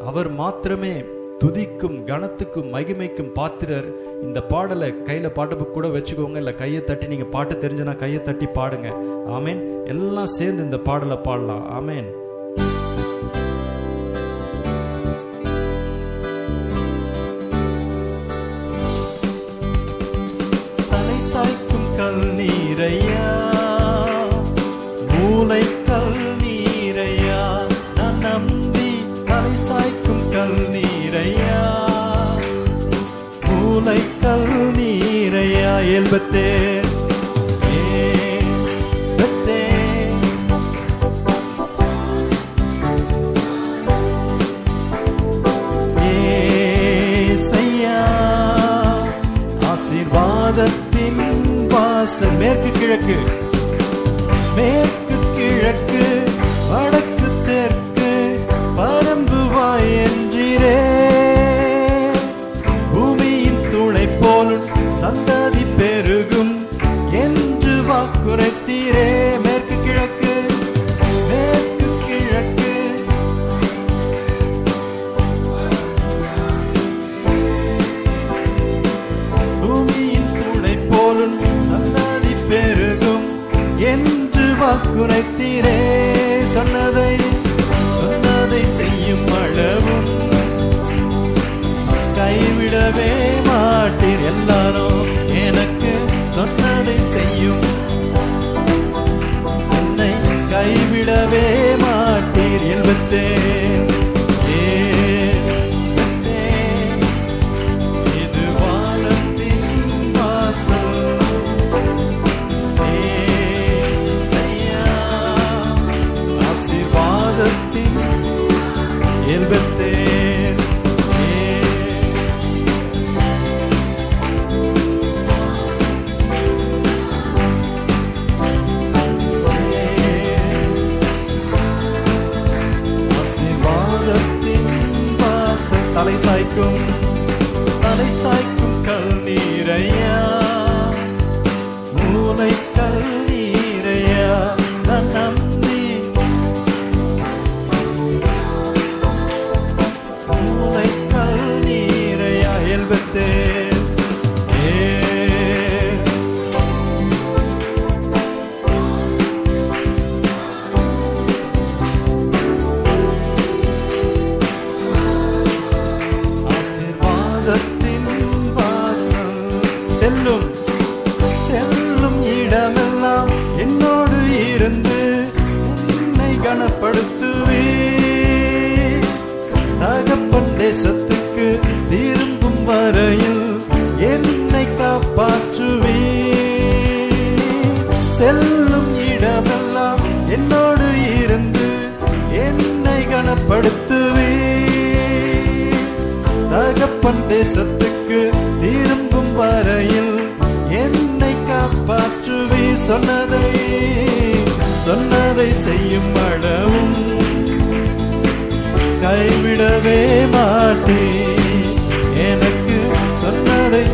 அவர் மாத்திரமே துதிக்கும் கனத்துக்கும் மகிமைக்கும் பாத்திரர். இந்த பாடலை கையில பாட்டு கூட வச்சுக்கோங்க, இல்ல கையை தட்டி நீங்க பாட்டு தெரிஞ்சுனா கையை தட்டி பாடுங்க. ஆமேன். எல்லாம் சேர்ந்து இந்த பாடலை பாடலாம். ஆமேன். தலை சாய்க்கும் கல் நீரையா, மூளை கல் நீரையா, நான் நம்பி தலை சாய்க்கும் கல் நீரையா, மூளை கல் நீரையா. ஏல்பத்தே ஆசீர்வாதத்தின் வாசல். மேற்கு கிழக்கு, மேற்கு கிழக்கு, வடக்கு தெற்கு, பரம்புவாய் என்றீரே. பூமியின் துளை போலும் சந்ததி பெருகும் என்று வாக்குரைத்தீரே. மேற்கு கிழக்கு, மேற்கு கிழக்கு, பூமியின் துளை போலும் சந்ததி பெருகும் என்று வாக்குரைத்தீரே. சொன்னதை செய்யும் அளவும் கைவிடவே மாட்டீர். எல்லாரும் எனக்கு சொன்னதை செய்யும், என்னை கைவிடவே மாட்டீர். எழுபத்தே இது வானத்தின் வாசல். ஆசீர்வாதத்தின் எழுபத்தே தலை சாய்க்கும், தலை சாய்க்கும் கல் நீரையா, மூளை கல் நீரையா, நான் நம்பி மூளை கல் நீரையா. எழுபத்தே செல்லும் இடமெல்லாம் என்னோடு இருந்து என்னை கனப்படுத்துவே. தகப்பன் தேசத்துக்கு திரும்பும் வரையில் என்னை காப்பாற்றுவே. செல்லும் இடமெல்லாம் என்னோடு இருந்து என்னை கனப்படுத்துவே. தகப்பன் தேசத்துக்கு திரும்பும் வரையில் என்னை காப்பாற்றுவே. சொன்னதை செய்யும் அளவும் கைவிடவே மாட்டே. எனக்கு சொன்னதை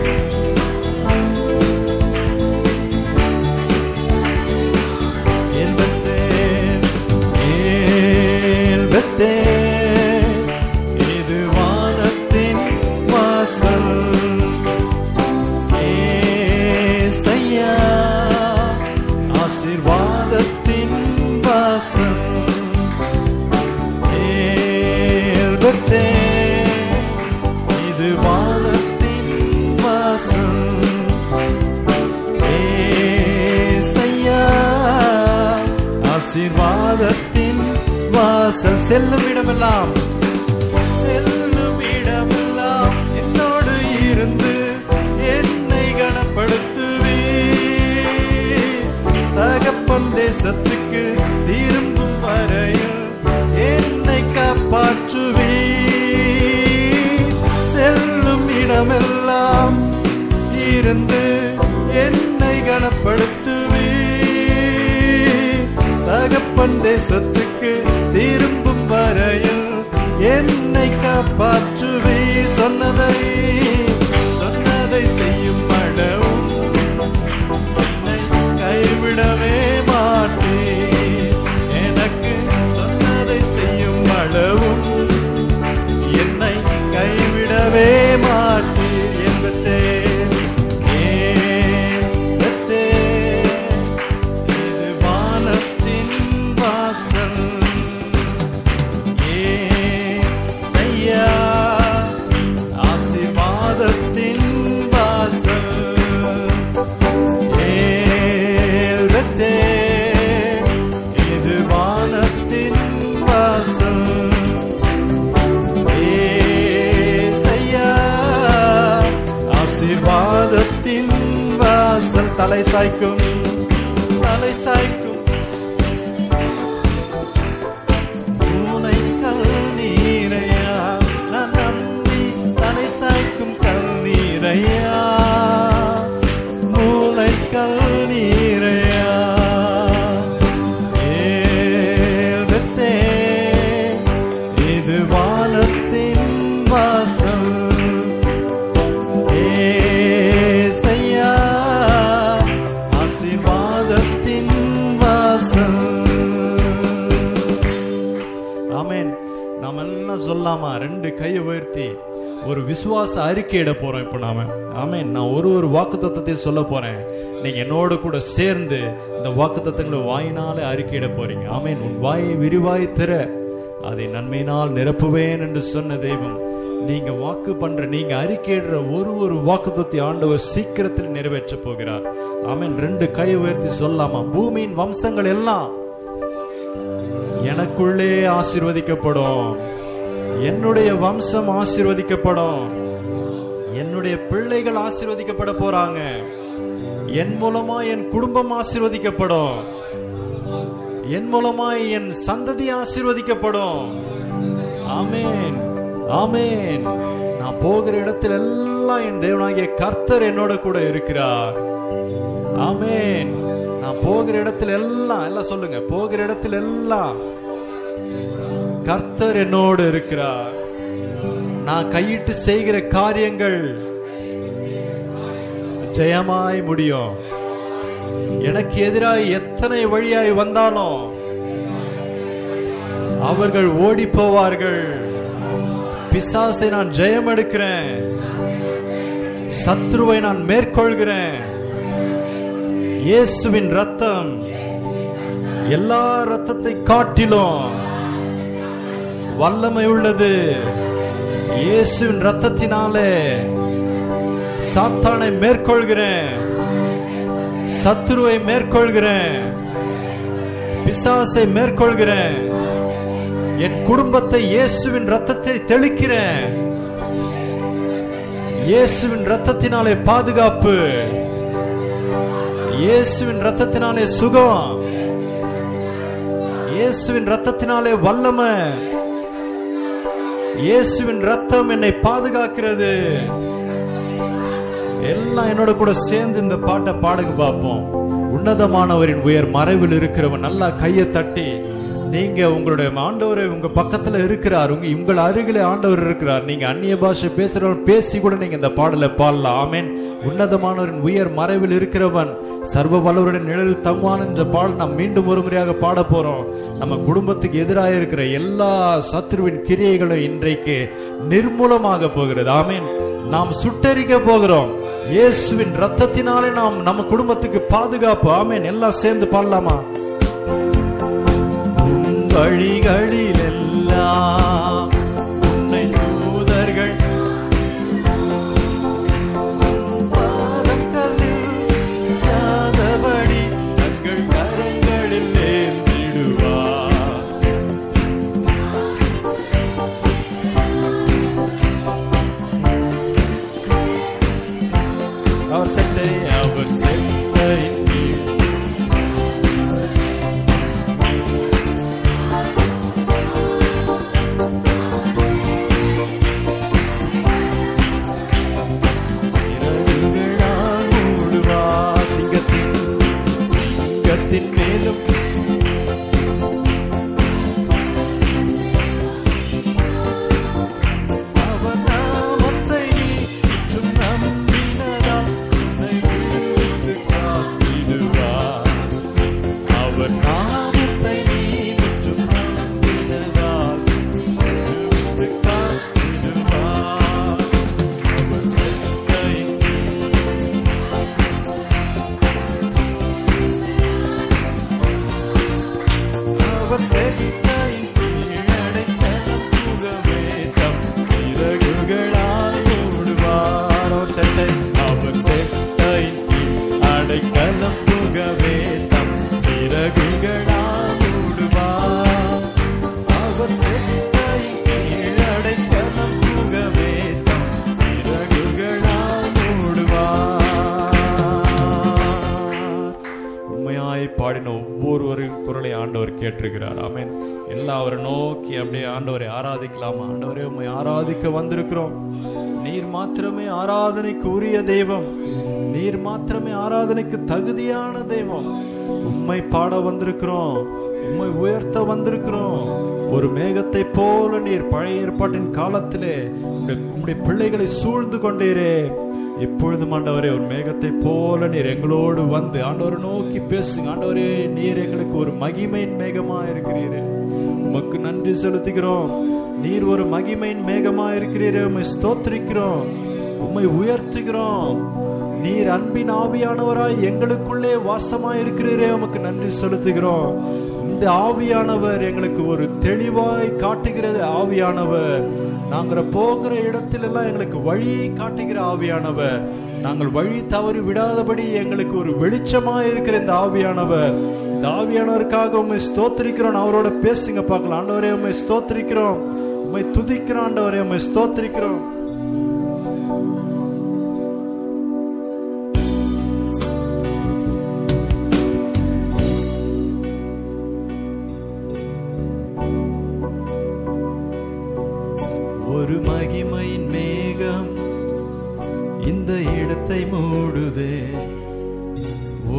இது வானத்தின் வாசல். ஆசீர்வாதத்தின் வாசல். செல்லும் இடமெல்லாம் என்னோடு இருந்து என்னை கனப்படுத்துவே. தகப்பன் தேசத்துக்கு திரும்பும் வரையில் என்னை காப்பாற்றுவே. செல்லும் இடமெல்லாம் இருந்து என்னை கனப்படுத்துவே. தகப்பன் தேசத்துக்கு திரும்பும் வரையில் என்னை காப்பாற்றுவே. சொன்னதை செய்யும் அளவும் என்னை கைவிடவே மாட்டேன். எனக்கு சொன்னதை செய்யும் அளவும் என்னை கைவிடவே மாட்டேன் என்பதே. தலை சாய்க்கும் மூளைக்கல் நீரையா நான் நம்பி தலை சாய்க்கும் கல் நீரையா. மூளைக்கல் நீரையா ஏழ்வத்தே இது வானத்தின் வாசல். சொல்லாமா? 2 கையை உயர்த்தி ஒரு விசுவாச அறிக்கையிட போறோம் இப்ப நாம. ஆமென். நான் ஒரு வாக்குத்தத்தத்தை சொல்ல போறேன். நீங்க என்னோட கூட சேர்ந்து இந்த வாக்குத்தத்தங்களை வாயினாலே அறிக்கையிட போறீங்க. ஆமென். உன் வாயை விரிவாய் திற, அதை நன்மையினால் நிரப்புவேன் என்று சொன்ன தெய்வம். நீங்க வாக்கு பண்ற, நீங்க அறிக்கையிடுற ஒரு வாக்குத்தத்தை ஆண்டவர் சீக்கிரத்தில் நிறைவேற்ற போகிறார். ஆமென். 2 கையை உயர்த்தி சொல்லாமா? பூமியின் வம்சங்கள் எல்லாம் எனக்குள்ளே ஆசீர்வதிக்கப்படும். என்னுடைய வம்சம் ஆசீர்வதிக்கப்படும். என்னுடைய பிள்ளைகள் ஆசீர்வதிக்கப்பட போறாங்க. என் மூலமா என் குடும்பம் ஆசீர்வதிக்கப்படும். என் மூலமா என் சந்ததி ஆசீர்வதிக்கப்படும். ஆமென், ஆமென். நான் போகிற இடத்தில் எல்லாம் என் தேவனாகிய கர்த்தர் என்னோட கூட இருக்கிறார். ஆமென். நான் போகிற இடத்தில் எல்லாம் சொல்லுங்க, போகிற இடத்தில் எல்லாம் கர்த்தர் என்னோடு இருக்கிறார். நான் கையிட்டு செய்கிற காரியங்கள் ஜெயமாய் முடியும். எனக்கு எதிராய் எத்தனை வழியாய் வந்தாலும் அவர்கள் ஓடி போவார்கள். பிசாசை நான் ஜெயம் எடுக்கிறேன். சத்ருவை நான் மேற்கொள்கிறேன். இயேசுவின் ரத்தம் எல்லா ரத்தத்தை காட்டிலும் வல்லமை உள்ளது. இயேசுவின் ரத்தத்தினாலே சாத்தானை மேற்கொள்கிறேன். சத்துருவை மேற்கொள்கிறேன். பிசாசை மேற்கொள்கிறேன். என் குடும்பத்தை இயேசுவின் ரத்தத்தை தெளிக்கிறேன். இயேசுவின் ரத்தத்தினாலே பாதுகாப்பு. இயேசுவின் ரத்தத்தினாலே சுகம். இயேசுவின் ரத்தத்தினாலே வல்லமை. இயேசுவின் ரத்தம் என்னை பாதுகாக்கிறது. எல்லாம் என்னோட கூட சேர்ந்து இந்த பாட்டை பாடுங்க பார்ப்போம். உன்னதமானவரின் உயர் மறைவில் இருக்கிறவன். நல்லா கையை தட்டி, நீங்க உங்களுடைய ஆண்டவரை உங்க பக்கத்துல இருக்கிறார், உங்கள் அருகிலே ஆண்டவர் இருக்கிறார். நீங்க அந்நிய பாஷை பேசுறவன் பேசி கூட நீங்க இந்த பாடலை பாடலாம். ஆமென். உன்னதமானவரின் உயர் மறைவில் இருக்கிறவன், சர்வ வல்லவருடைய நிழலில் தங்குவான் என்ற பாடல் நாம் மீண்டும் ஒரு முறையாக பாட போறோம். நம்ம குடும்பத்துக்கு எதிராக இருக்கிற எல்லா சத்ருவின் கிரியைகளும் இன்றைக்கு நிர்மூலமாக போகிறது. ஆமென். நாம் சுட்டரிக்க போகிறோம். இயேசுவின் ரத்தத்தினாலே நாம் நம்ம குடும்பத்துக்கு பாதுகாப்பு. ஆமென். எல்லாம் சேர்ந்து பாடலாமா? வழிகளில் எல்லாம் உன்னை தூதர்கள் பாதங்களில் யாதபடி தங்கள் கரங்களில் ஏந்திடுவார். பாடின ஒவ்வொருவரின் குரலை ஆண்டவர் கேட்டிருக்கிறார். ஆமென். எல்லாம் அவரை நோக்கி அப்படியே ஆண்டவரை ஆராதிக்கலாமா? ஆண்டவரே, உம்மை ஆராதிக்க வந்திருக்கிறோம். நீர் மாத்திரமே ஆராதனைக்கு உரிய தெய்வம். நீர் மாத்திரமே ஆராதனைக்கு தகுதியான தெய்வம். உம்மை பாட வந்திருக்கிறோம். உம்மை உயர்த்த வந்திருக்கிறோம். ஒரு மேகத்தை போல நீர் பழைய ஏற்பாட்டின் காலத்திலே உம்முடைய பிள்ளைகளை சூழ்ந்து கொண்டீரே. இப்பொழுதும் ஆண்டவரே, ஒரு மேகத்தை போல நீர் எங்களோடு வந்து ஆண்டவரை நோக்கி பேசுங்க. ஆண்டவரே, நீர் எங்களுக்கு ஒரு மகிமையின் மேகமா இருக்கிறீரே, உமக்கு நன்றி செலுத்துகிறோம். நீர் ஒரு மகிமையின் மேகமா இருக்கிறீரே, உம்மை ஸ்தோத்திரிக்கிறோம், உம்மை உயர்த்துகிறோம். நீர் அன்பின் ஆவியானவராய் எங்களுக்குள்ளே வாசமாய் இருக்கிறீரே, உமக்கு நன்றி செலுத்துகிறோம். இந்த ஆவியானவர் எங்களுக்கு ஒரு தெளிவாய் காட்டுகிறது ஆவியானவர். நாங்கள் போகிற இடத்திலெல்லாம் எங்களுக்கு வழியை காட்டுகிற ஆவியானவர். நாங்கள் வழி தவறி விடாதபடி எங்களுக்கு ஒரு வெளிச்சமாய் இருக்கிற இந்த ஆவியானவர். இந்த ஆவியானவருக்காக உம்மை ஸ்தோத்திரிக்கிறோம். அவரோட பேசுங்க பார்க்கலாம். ஆண்டவரே, உம்மை ஸ்தோத்திரிக்கிறோம், உம்மை துதிக்கிறோம். ஆண்டவரே, உம்மை ஸ்தோத்திரிக்கிறோம். ஒரு மகிமையின் மேகம் இந்த இடத்தை மூடுதே.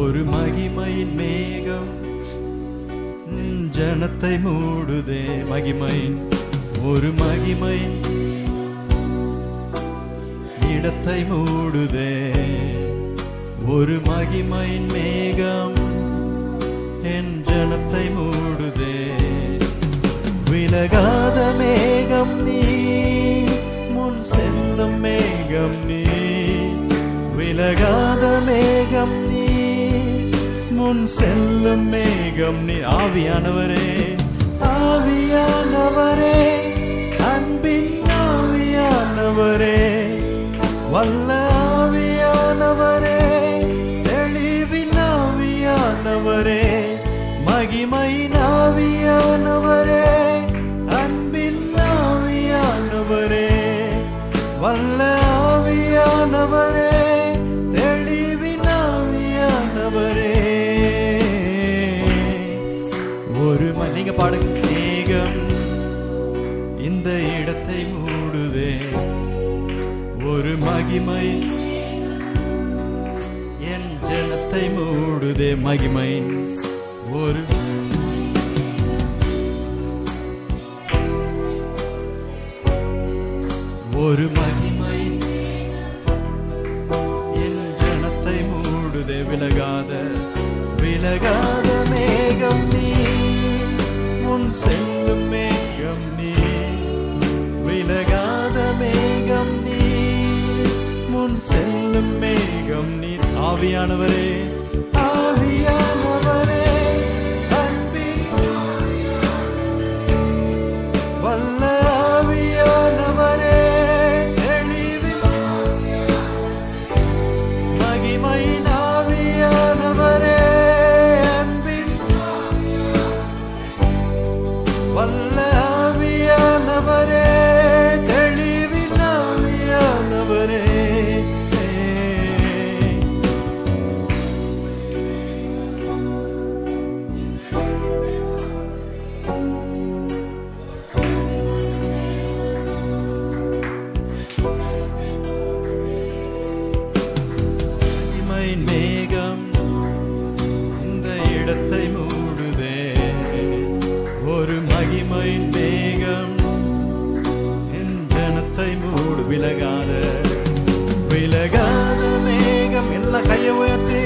ஒரு மகிமையின் மேகம் ஜனத்தை மூடுதே. மகிமையின் ஒரு மகிமையின் இடத்தை மூடுதே. ஒரு மகிமையின் மேகம் என் ஜனத்தை மூடுதே. விலகாத மேகம் நீ, முன் செல்லும் மேகம் நீ. விலகாத மேகம் நீ, முன் செல்லும் மேகம் நீ. ஆவியானவரே, ஆவியானவரே, அன்பின் ஆவியானவரே, வல்ல ஆவியானவரே, தெளிவின் ஆவியானவரே, மகிமையின் ஆவியானவரே, அன்பின் ஆவியானவரே, வல்ல ஆவியானவரே, தெளிவின் ஆவியானவரே. ஒரு நீங்க பாடுங்க. மேகம் இந்த இடத்தை மூடுதே. ஒரு மகிமை என் ஜனத்தை மூடுதே. மகிமை ஒரு ஒரு மகிமை என் ஜனத்தை மூடுதே. விலகாத விலகாத மேகம் நீ, முன் செல்லும் மேகம் நீ. விலகாத மேகம் நீ, முன் செல்லும் மேகம் நீ. ஆவியானவரே, ஆவியானவரே, அன்பின் வல்ல ஆவியானவரே, தெளிவின் மகிமையின் ஆவியானவரே, அன்பின் வல்ல ஆவியானவரே, தெளிவின் ஆவியானவரே. மேகம் இந்த இடத்தை மூடுதே. ஒரு மகிமையின் மேகம் என் ஜனத்தை மூடு. விலகாத விலகாத மேகம். எல்லா கையை உயர்த்தி,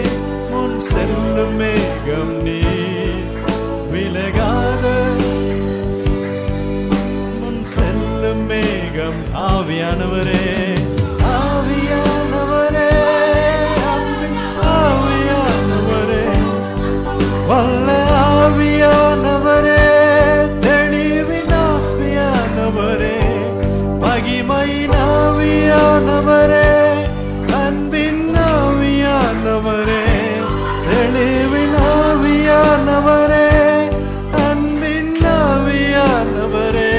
முன் செல்லும் மேகம் நீ. விலகாத முன் செல்லும் மேகம். ஆவியானவரே, ஆவியானவரே, ஆவியானவரே, வல்ல ஆவியானவரே, தெளிவின் ஆவியானவரே, மகிமையின் ஆவியானவரே, அன்பின் ஆவியானவரே, தெளிவின் ஆவியானவரே, அன்பின் ஆவியானவரே.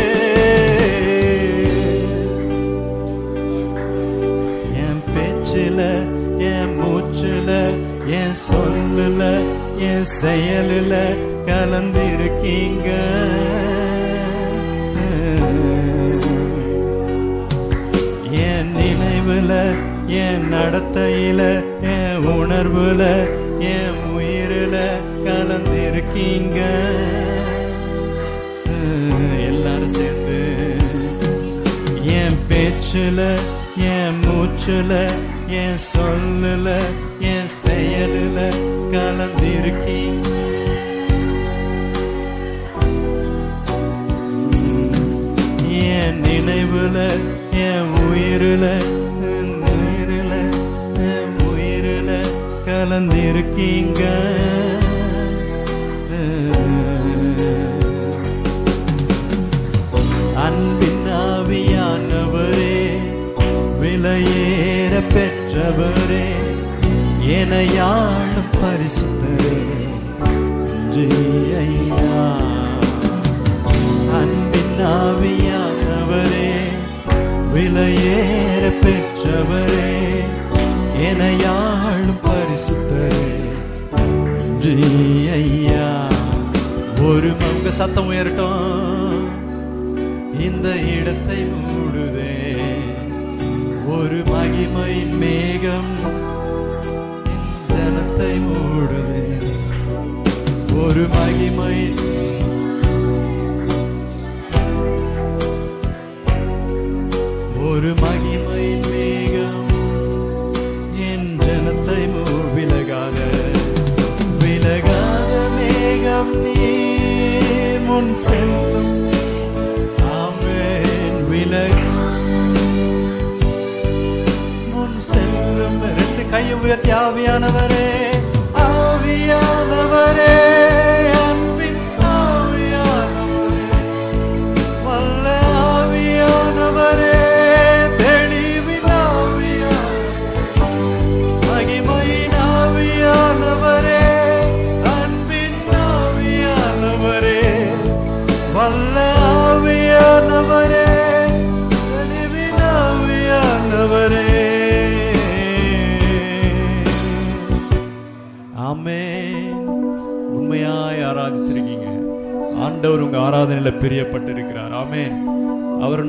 என் பேச்சில, என் மூச்சில, என் சொல்லல, என் செயலில் கலந்திருக்கீங்க. என் நினைவுல, என் நடத்தையில, என் உணர்வுல, என் உயிரில கலந்திருக்கீங்க. எல்லாரும் சேர்ந்து என் பேச்சுல, என் மூச்சுல, என் சொல்லுல, என் செயலுல கலந்திருக்கீங்க. என் நினைவுல, என் உயிரில, என் உயிரில கலந்திருக்கீங்க. அன்பின் ஆவியானவரே, விலையேற பெற்றவரே, எனையாளும் பரிசுத்தரே, நன்றி ஐயா. அன்பின் ஆவியானவரே, விலையேற பெற்றவரே, எனையாளும் பரிசுத்தரே, நன்றி ஐயா. ஒரு மங்க சத்தம் உயரட்டும், இந்த இடத்தை மூடுதே ஒரு மகிமையின் மேகம், இந்த ஜனத்தை மூடுதே ஒரு மகிமையின், ஒரு மகிமையின் மேகம் என் ஜனத்தை விலகாத விலகாத மேகம் நீ முன் செல்லும். ஆமென். முன் செல்லும். ரெண்டு கையை உயர்த்தி ஆவியானவரே, ஆவியானவரே, அன்பின் ஆவியானவரே, வல்ல ஆவியானவரே, தெளிவின் ஆவியானவரே, மகிமையின் ஆவியானவரே, அன்பின் ஆவியானவரே, வல்ல ஆவியானவரே, தெளிவின் ஆவியானவரே. ஆமென். உண்மையாய் ஆராதிச்சிருக்கீங்க. ஆண்டவர் உங்க ஆராதனையில பிரியப்பட்டிருக்கிறார். ஆமென். அவர்